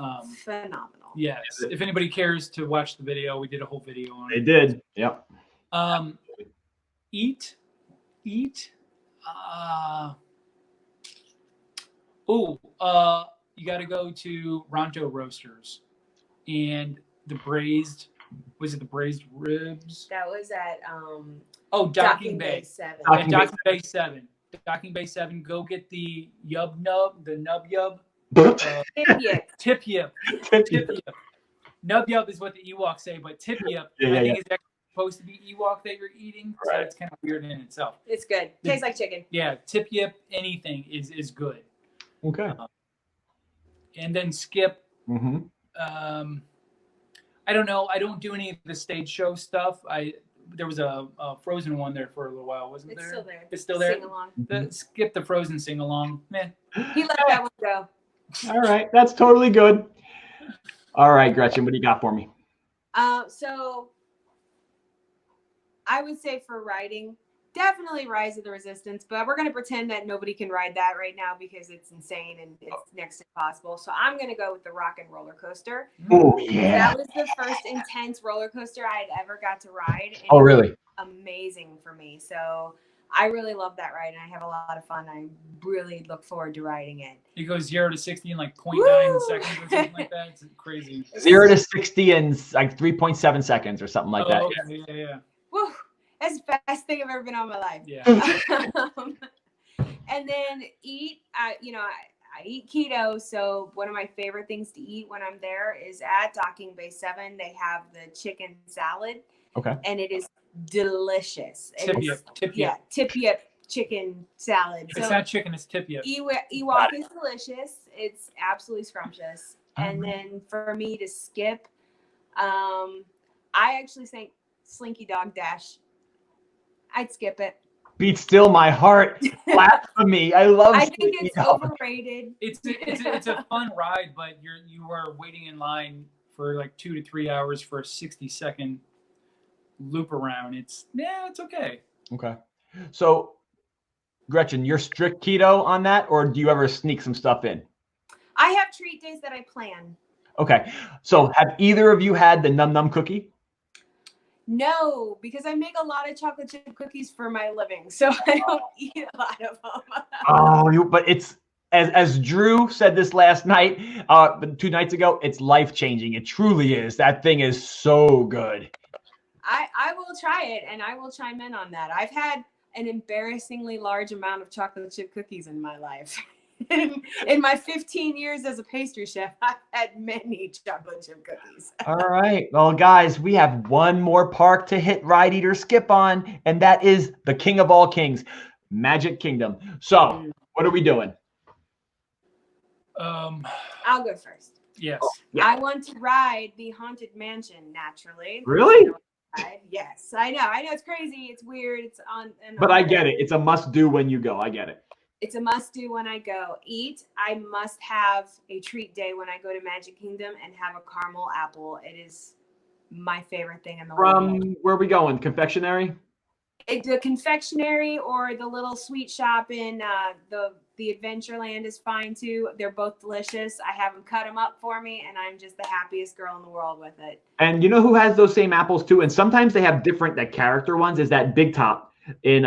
phenomenal. Yes. If anybody cares to watch the video, we did a whole video on They it. did. Yep. Eat. You got to go to Ronto Roasters and the braised Was it the braised ribs? That was at Docking Bay. 7. Docking Bay. Docking Bay 7. Docking Bay 7. Go get the nub yub. Tip yip. Nub yub is what the Ewoks say, but tip yip I think is actually supposed to be Ewok that you're eating, so it's kind of weird in itself. It's good. Tastes like chicken. Yeah, tip yip anything is good. Okay. And then skip. Mm-hmm. I don't know. I don't do any of the stage show stuff. There was a Frozen one there for a little while, wasn't there? It's still there. It's still there. Sing along. Skip the Frozen sing along. Meh. He let that one go. All right, that's totally good. All right, Gretchen, what do you got for me? So I would say for riding, definitely Rise of the Resistance, but we're going to pretend that nobody can ride that right now because it's insane and it's next to impossible. So I'm going to go with the Rock and Roller Coaster. Oh, yeah. That was the first intense roller coaster I had ever got to ride. And Oh, really? it was amazing for me. So I really love that ride and I have a lot of fun. I really look forward to riding it. It goes 0 to 60 in like 0.9 seconds or something like that. It's crazy. 0 to 60 in like 3.7 seconds or something like that. Okay. Yeah. Woo! That's the best thing I've ever been on in my life. Yeah. And then eat. I eat keto, so one of my favorite things to eat when I'm there is at Docking Bay 7. They have the chicken salad. Okay. And it is delicious. Tip yip chicken salad. It's not chicken, it's tip yip. Ewok is delicious. It's absolutely scrumptious. And then for me to skip, I actually think Slinky Dog Dash. I'd skip it. Beat still my heart. Blasphemy. I love I think Slinky it's Dog. overrated. It's a fun ride, but you are waiting in line for like 2 to 3 hours for a 60-second loop around. It's okay. Okay. So, Gretchen, you're strict keto on that, or do you ever sneak some stuff in? I have treat days that I plan. Okay. So, have either of you had the Num Num cookie? No, because I make a lot of chocolate chip cookies for my living, so I don't eat a lot of them. But it's as Drew said this last night, 2 nights ago. It's life changing. It truly is. That thing is so good. I will try it, and I will chime in on that. I've had an embarrassingly large amount of chocolate chip cookies in my life. In my 15 years as a pastry chef, I've had many chocolate chip cookies. All right. Well, guys, we have one more park to hit Ride Eater Skip on, and that is the king of all kings, Magic Kingdom. So, what are we doing? I'll go first. Yes. Yeah. I want to ride the Haunted Mansion, naturally. Really? Yes, I know. It's crazy. It's weird. It's on. But I get it. It's a must-do when you go. I get it. It's a must-do when I go. Eat. I must have a treat day when I go to Magic Kingdom and have a caramel apple. It is my favorite thing in the world. Where are we going? Confectionery? The confectionery or the little sweet shop in the Adventureland is fine too. They're both delicious. I have them cut them up for me, and I'm just the happiest girl in the world with it. And you know who has those same apples too? And sometimes they have different character ones. Is that Big Top in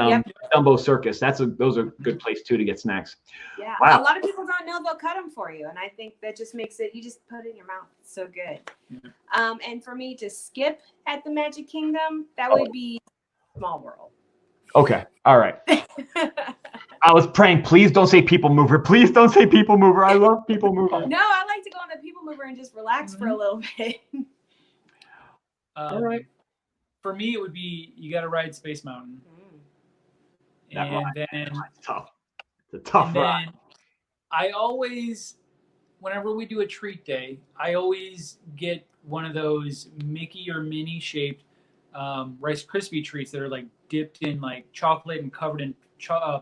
Dumbo Circus? Those are a good place too to get snacks. Yeah, wow. A lot of people don't know they'll cut them for you, and I think that just makes it. You just put it in your mouth. It's so good. Yeah. And for me to skip at the Magic Kingdom, that would be Small World. Okay. All right. I was praying, please don't say People Mover. Please don't say People Mover. I love People Mover. No, I like to go on the People Mover and just relax for a little bit. All right. For me, it would be you got to ride Space Mountain. And then it's tough. It's a tough ride. Then I always, whenever we do a treat day, I always get one of those Mickey or Minnie shaped Rice Krispie treats that are like dipped in like chocolate and covered in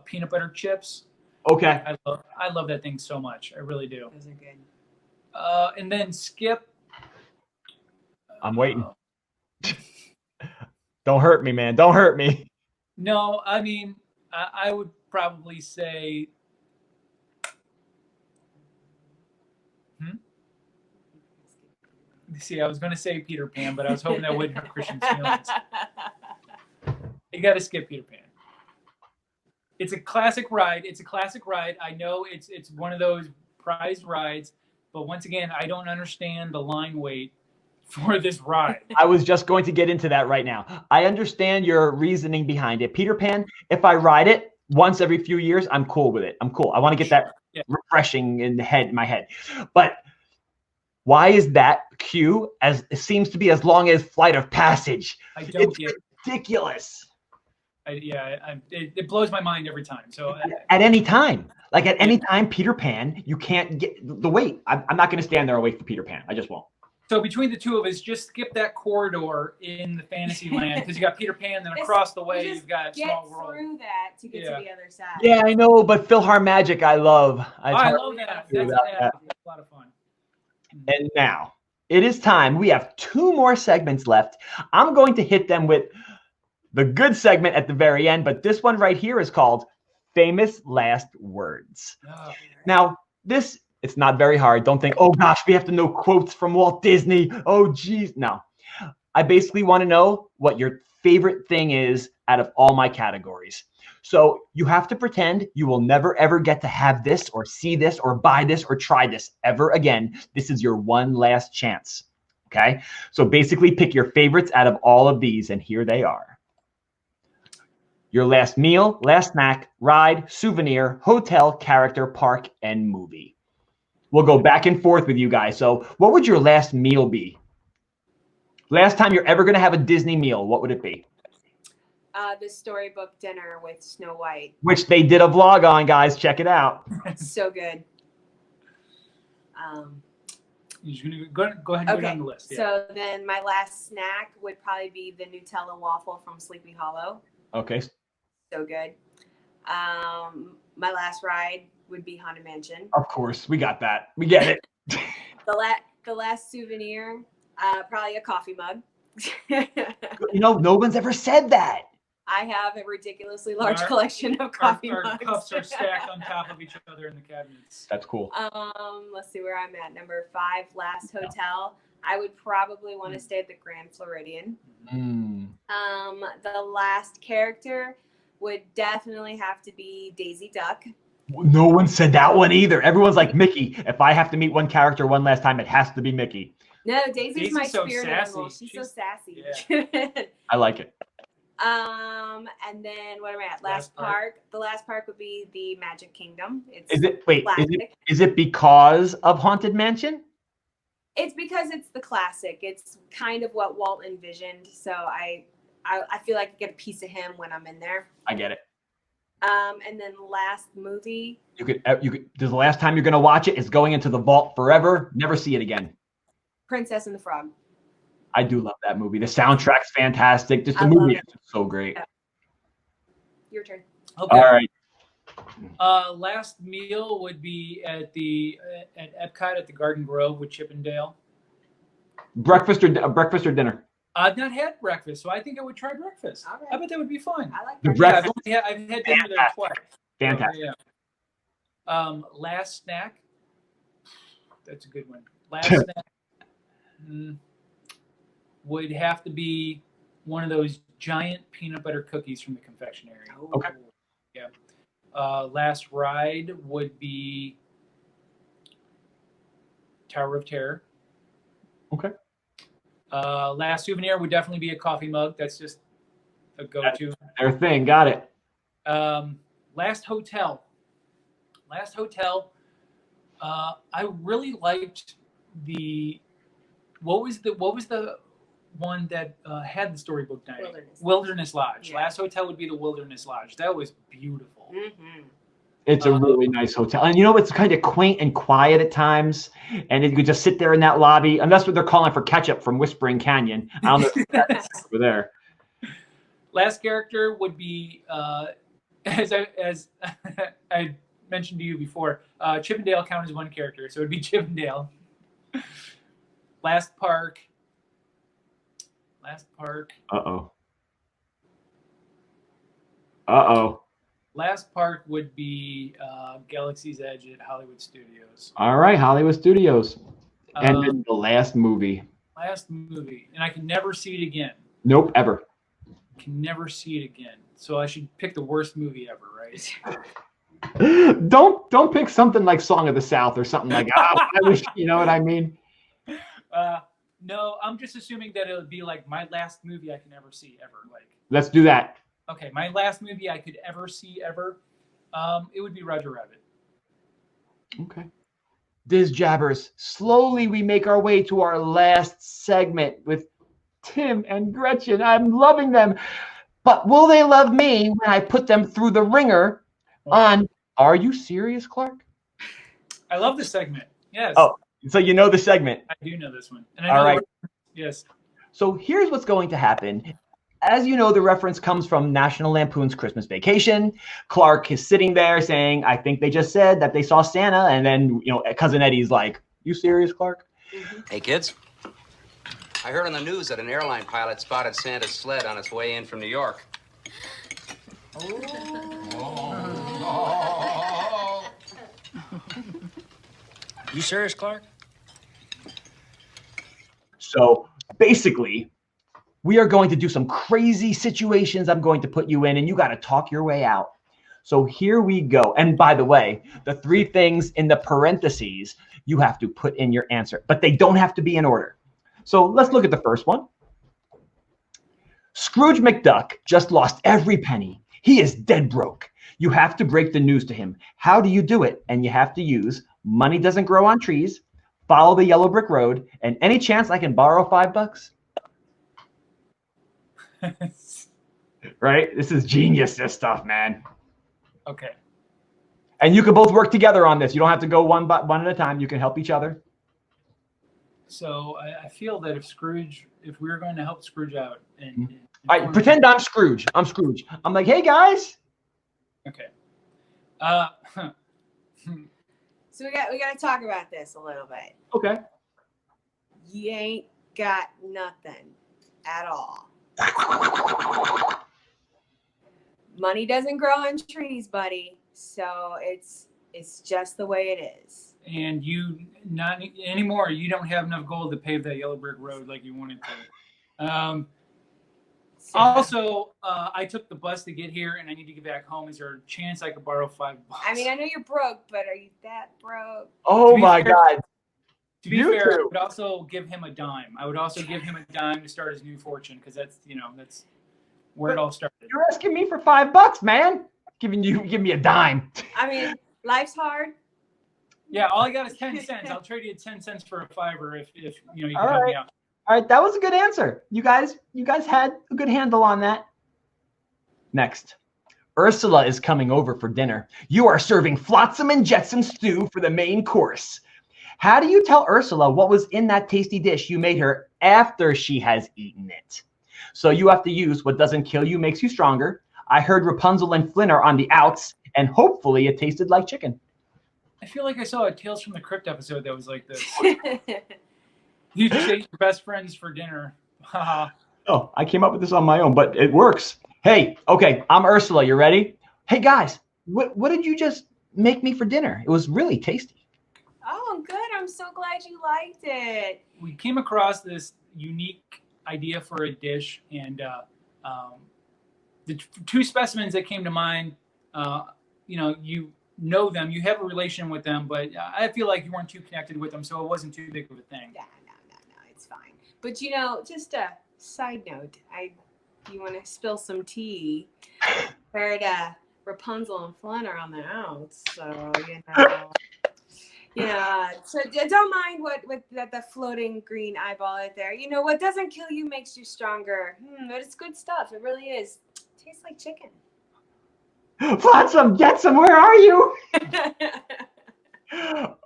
peanut butter chips. Okay. I love that thing so much. I really do. Those are good. And then skip. I'm waiting. Don't hurt me, man. Don't hurt me. No, I mean, I would probably say. See, I was going to say Peter Pan, but I was hoping that wouldn't hurt Christian's feelings. You got to skip Peter Pan. It's a classic ride. I know it's one of those prized rides, but once again, I don't understand the line wait for this ride. I was just going to get into that right now. I understand your reasoning behind it. Peter Pan, if I ride it once every few years, I'm cool with it. I'm cool. I want to get that refreshing in my head. But why is that queue as it seems to be as long as Flight of Passage? I don't get ridiculous. It blows my mind every time. So at any time, like at any time, Peter Pan, you can't get the wait. I'm not going to stand there and wait for Peter Pan. I just won't. So between the two of us, just skip that corridor in the fantasy land because you got Peter Pan, then across the way you've got Small World. Get through that to get to the other side. Yeah, I know, but Philharmagic, I love. I love that. That's a lot of fun. And now it is time. We have 2 more segments left. I'm going to hit them with the good segment at the very end, but this one right here is called Famous Last Words. Oh. Now, it's not very hard. Don't think, oh gosh, we have to know quotes from Walt Disney. Oh geez. No. I basically want to know what your favorite thing is out of all my categories. So you have to pretend you will never ever get to have this or see this or buy this or try this ever again. This is your one last chance. Okay. So basically pick your favorites out of all of these, and here they are. Your last meal, last snack, ride, souvenir, hotel, character, park, and movie. We'll go back and forth with you guys. So what would your last meal be? Last time you're ever going to have a Disney meal, what would it be? The storybook dinner with Snow White. Which they did a vlog on, guys. Check it out. So good. You're gonna go ahead and go down the list. Yeah. So then my last snack would probably be the Nutella waffle from Sleepy Hollow. Okay. So good. My last ride would be Haunted Mansion. Of course. We got that. We get it. The last souvenir, probably a coffee mug. You know, no one's ever said that. I have a ridiculously large collection of coffee our mugs. cups are stacked on top of each other in the cabinets. That's cool. Let's see where I'm at. Number 5, last hotel. I would probably want to stay at the Grand Floridian. The last character would definitely have to be Daisy Duck. No one said that one either. Everyone's like Mickey. If I have to meet one character one last time, it has to be Mickey. No, Daisy's my so spirit sassy. animal. She's so sassy. Yeah. I like it. And then what am I at? Last park. The last park would be the Magic Kingdom. Is it because of Haunted Mansion? It's because it's the classic. It's kind of what Walt envisioned. So I feel like I get a piece of him when I'm in there. I get it. And then last movie. You could. The last time you're gonna watch it is going into the vault forever. Never see it again. Princess and the Frog. I do love that movie. The soundtrack's fantastic. Just the movie is so great. Yeah. Your turn. Okay. All right. Last meal would be at Epcot at the Garden Grove with Chip and Dale. Breakfast or dinner? I've not had breakfast, so I think I would try breakfast. All right. I bet that would be fun. I like The breakfast. Yeah, I've had dinner there twice. Fantastic. Yeah. Last snack. That's a good one. Last snack would have to be one of those giant peanut butter cookies from the confectionery. Okay. Yeah. Last ride would be Tower of Terror. Okay. Last souvenir would definitely be a coffee mug. That's just a go-to. Their thing. Got it. Last hotel. I really liked what was the one that had the storybook night? Wilderness Lodge. Yeah. Last hotel would be the Wilderness Lodge. That was beautiful. Mm-hmm. It's a really nice hotel. And you know, it's kind of quaint and quiet at times. And you could just sit there in that lobby. And that's what they're calling for ketchup from Whispering Canyon. I don't know if that's over there. Last character would be, as I mentioned to you before, Chip and Dale count as one character. So it would be Chip and Dale. Last park. Uh-oh. Last park would be Galaxy's Edge at Hollywood Studios. All right, Hollywood Studios. And then the last movie. And I can never see it again. Nope, ever. Can never see it again. So I should pick the worst movie ever, right? Don't pick something like Song of the South or something like that. I wish, you know what I mean? No, I'm just assuming that it would be like my last movie I can ever see ever. Like, Let's do that. okay, my last movie I could ever see ever, it would be Roger Rabbit. Okay. DizJabberz, slowly we make our way to our last segment with Tim and Gretchen. I'm loving them. But will they love me when I put them through the ringer on Are You Serious, Clark? I love this segment. Yes. Oh, so you know the segment. I do know this one. And I know All right. Yes. So here's what's going to happen. As you know, the reference comes from National Lampoon's Christmas Vacation. Clark is sitting there saying, I think they just said that they saw Santa. And then, Cousin Eddie's like, you serious, Clark? Hey, kids. I heard on the news that an airline pilot spotted Santa's sled on its way in from New York. You serious, Clark? So basically, we are going to do some crazy situations I'm going to put you in, and you got to talk your way out. So here we go. And by the way, the 3 things in the parentheses, you have to put in your answer, but they don't have to be in order. So let's look at the first one. Scrooge McDuck just lost every penny. He is dead broke. You have to break the news to him. How do you do it? And you have to use money doesn't grow on trees, follow the yellow brick road, and any chance I can borrow $5? Right? This is genius, this stuff, man. Okay. And you can both work together on this. You don't have to go one at a time. You can help each other. So I feel that if we were going to help Scrooge out, and All right, pretend I'm Scrooge. I'm Scrooge. I'm like, hey guys. Okay. So we got to talk about this a little bit. Okay. You ain't got nothing at all. Money doesn't grow on trees, buddy. So it's just the way it is. And you not anymore. You don't have enough gold to pave that yellow brick road like you wanted to. Also, I took the bus to get here, and I need to get back home. Is there a chance I could borrow $5? I mean, I know you're broke, but are you that broke? Oh my God. To be fair, I would also give him a dime. I would also give him a dime to start his new fortune, because that's where it all started. You're asking me for $5, man. Give me a dime. I mean, life's hard. Yeah, all I got is 10 cents. I'll trade you 10 cents for a $5 if you can All help right. me out. All right, that was a good answer. You guys had a good handle on that. Next, Ursula is coming over for dinner. You are serving flotsam and jetsam stew for the main course. How do you tell Ursula what was in that tasty dish you made her after she has eaten it? So you have to use what doesn't kill you makes you stronger. I heard Rapunzel and Flynn are on the outs, and hopefully it tasted like chicken. I feel like I saw a Tales from the Crypt episode that was like this. You just ate your best friends for dinner. Oh, I came up with this on my own, but it works. Hey, okay, I'm Ursula. You ready? Hey, guys, what did you just make me for dinner? It was really tasty. Oh, good. I'm so glad you liked it. We came across this unique idea for a dish, and the 2 specimens that came to mind, you know them, you have a relation with them, but I feel like you weren't too connected with them, so it wasn't too big of a thing. Yeah, no, it's fine. But just a side note, you want to spill some tea? Heard Rapunzel and Flynn are on the outs, so yeah. So don't mind what the floating green eyeball out there. What doesn't kill you makes you stronger. But it's good stuff. It really is. Tastes like chicken. Flotsam, Jetsam, where are you?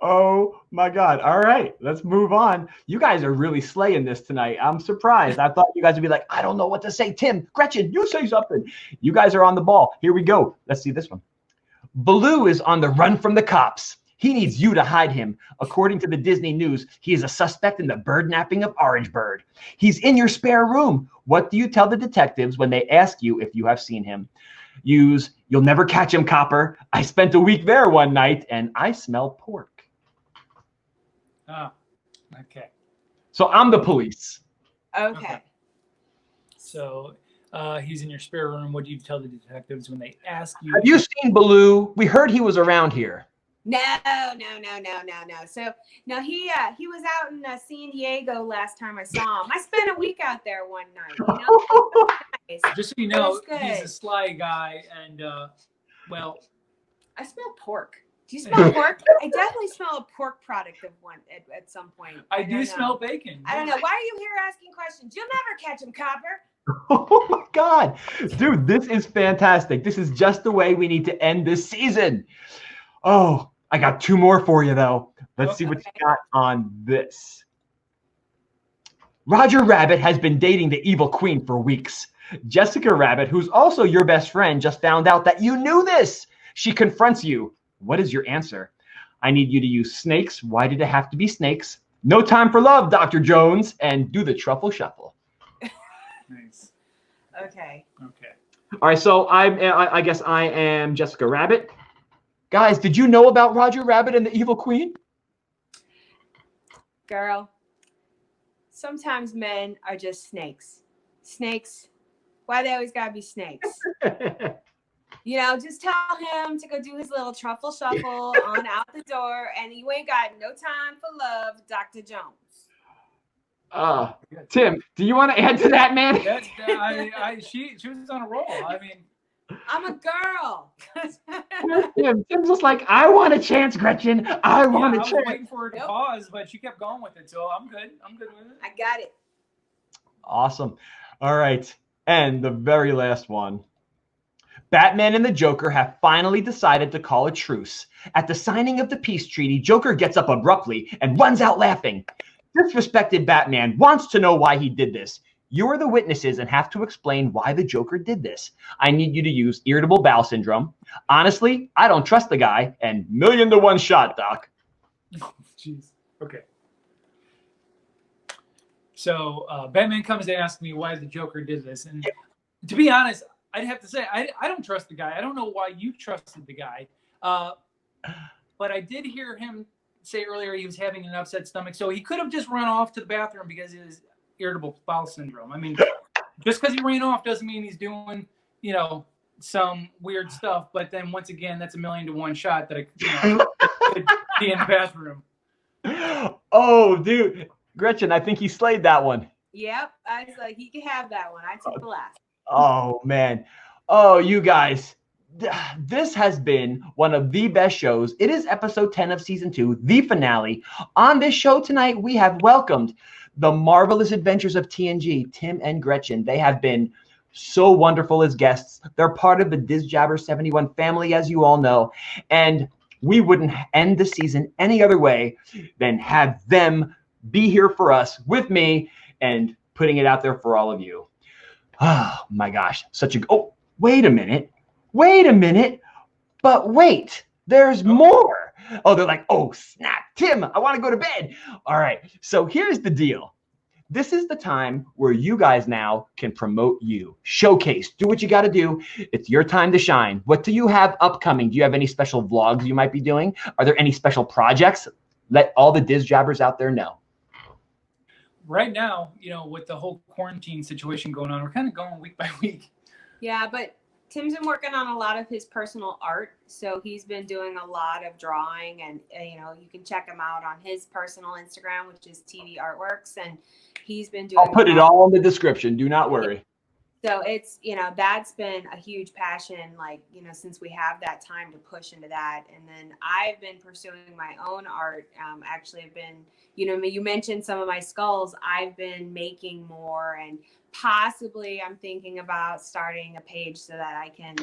Oh my God. All right, let's move on. You guys are really slaying this tonight. I'm surprised. I thought you guys would be like, I don't know what to say. Tim, Gretchen, you say something. You guys are on the ball. Here we go. Let's see this one. Baloo is on the run from the cops. He needs you to hide him. According to the Disney news, he is a suspect in the birdnapping of Orange Bird. He's in your spare room. What do you tell the detectives when they ask you if you have seen him? Use, you'll never catch him, copper. I spent a week there one night and I smell pork. Oh, okay. So I'm the police. Okay. So he's in your spare room. What do you tell the detectives when they ask you? Have you seen Baloo? We heard he was around here. No. So no, he was out in San Diego last time I saw him. I spent a week out there one night. You know, nice. Just so you know, It was he's good. a sly guy, and well, I smell pork. Do you smell pork? I definitely smell a pork product of one at some point. I don't do know. smell bacon. I don't know. Why are you here asking questions? You'll never catch him, Copper. Oh my God, dude, this is fantastic. This is just the way we need to end this season. Oh, I got two more for you though. Let's see what you got on this. Roger Rabbit has been dating the evil queen for weeks. Jessica Rabbit, who's also your best friend, just found out that you knew this. She confronts you. What is your answer? I need you to use snakes. Why did it have to be snakes? No time for love, Dr. Jones, and do the truffle shuffle. Nice. Okay. Okay. All right, so I guess I am Jessica Rabbit. Guys, did you know about Roger Rabbit and the evil queen? Girl, sometimes men are just snakes. Snakes. Why they always gotta be snakes? You know, just tell him to go do his little truffle shuffle on out the door, and you ain't got no time for love, Dr. Jones. Tim, do you want to add to that, man? She was on a roll. I mean, I'm a girl. Tim's just like, I want a chance, Gretchen. I want a I was chance. waiting for her to pause, but she kept going with it, so I'm good. I'm good with it. I got it. Awesome. All right. And the very last one. Batman and the Joker have finally decided to call a truce. At the signing of the peace treaty, Joker gets up abruptly and runs out laughing. Disrespected Batman wants to know why he did this. You are the witnesses and have to explain why the Joker did this. I need you to use irritable bowel syndrome. Honestly, I don't trust the guy, and 1,000,000 to 1 shot, Doc. Jeez. Okay. So Batman comes to ask me why the Joker did this, and to be honest, I'd have to say I don't trust the guy. I don't know why you trusted the guy, but I did hear him say earlier he was having an upset stomach, so he could have just run off to the bathroom because of his irritable bowel syndrome. I mean, just because he ran off doesn't mean he's doing, you know, some weird stuff. But then once again, that's 1,000,000 to 1 shot that could be in the bathroom. Oh, dude. Gretchen, I think he slayed that one. Yep. I was like, he could have that one. I took the last. Oh, man. Oh, you guys. This has been one of the best shows. It is episode 10 of season 2, the finale. On this show tonight, we have welcomed the marvelous adventures of TNG, Tim and Gretchen. They have been so wonderful as guests. They're part of the DizJabberz 71 family, as you all know. And we wouldn't end the season any other way than have them be here for us with me and putting it out there for all of you. Oh, my gosh. Oh, wait a minute. But wait, there's more. Oh, they're like, oh, snap, Tim, I want to go to bed. All right, so here's the deal. This is the time where you guys now can promote you, showcase, do what you got to do. It's your time to shine. What do you have upcoming? Do you have any special vlogs you might be doing? Are there any special projects? Let all the DizJabberz out there know. Right now, you know, with the whole quarantine situation going on, we're kind of going week by week. Yeah, but Tim's been working on a lot of his personal art, so he's been doing a lot of drawing, and you know, you can check him out on his personal Instagram, which is TV Artworks, and he's been doing. I'll put it all in the description. Do not worry. So it's, you know, that's been a huge passion, like, you know, since we have that time to push into that. And then I've been pursuing my own art. Actually, I've been, you know, you mentioned some of my skulls. I've been making more, and possibly I'm thinking about starting a page so that I can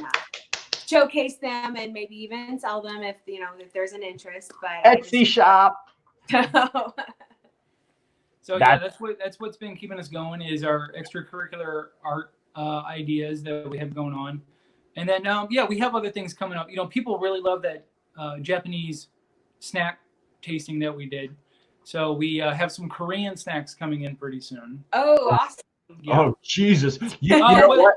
showcase them and maybe even sell them if, you know, if there's an interest. But Etsy shop. So yeah, that's what's been keeping us going is our extracurricular art ideas that we have going on. And then yeah, we have other things coming up. You know, people really love that Japanese snack tasting that we did. So we have some Korean snacks coming in pretty soon. Oh, awesome. Yeah. Oh, Jesus. You know what?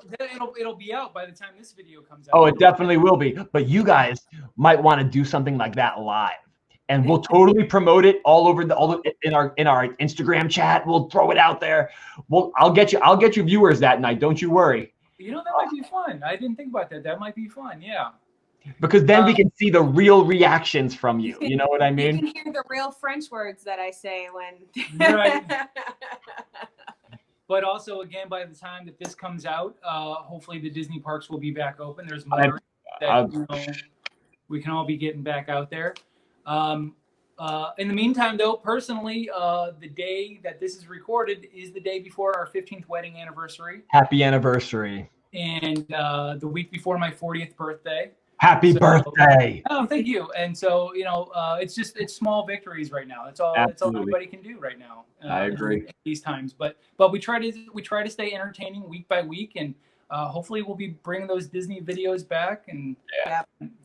It'll be out by the time this video comes out. Oh, it definitely will be. But you guys might want to do something like that live. And we'll totally promote it all over in our Instagram chat. We'll throw it out there. I'll get you viewers that night. Don't you worry. You know, that might be fun. I didn't think about that. That might be fun. Yeah. Because then we can see the real reactions from you. You know what I mean? You can hear the real French words that I say when. Right. But also, again, by the time that this comes out, hopefully the Disney parks will be back open. There's more that we can all be getting back out there. In the meantime, though, personally, the day that this is recorded is the day before our 15th wedding anniversary. Happy anniversary. And the week before my 40th birthday. Happy birthday. Oh, thank you. And so, it's small victories right now. That's all everybody can do right now. I agree. At these times. But we try to stay entertaining week by week, and hopefully we'll be bringing those Disney videos back. And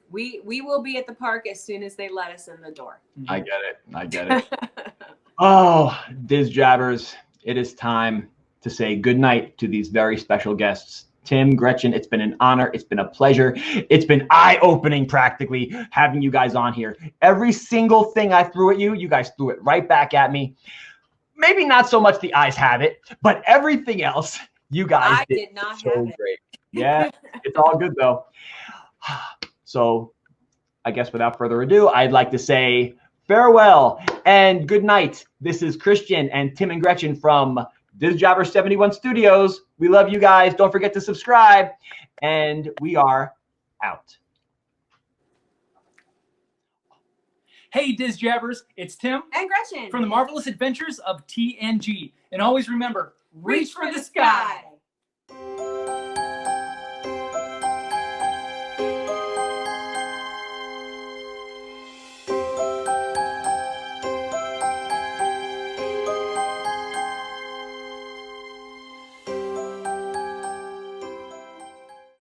we will be at the park as soon as they let us in the door. I get it. Oh, DizJabberz, it is time to say goodnight to these very special guests. Tim, Gretchen, it's been an honor. It's been a pleasure. It's been eye-opening practically having you guys on here. Every single thing I threw at you, you guys threw it right back at me. Maybe not so much the eyes have it, but everything else, you guys did not so have it. great. Yeah, it's all good though. So I guess without further ado, I'd like to say farewell and good night. This is Christian and Tim and Gretchen from DizJabberz 71 Studios. We love you guys. Don't forget to subscribe. And we are out. Hey, DizJabberz, it's Tim and Gretchen from the Marvelous Adventures of TNG. And always remember, reach for the sky.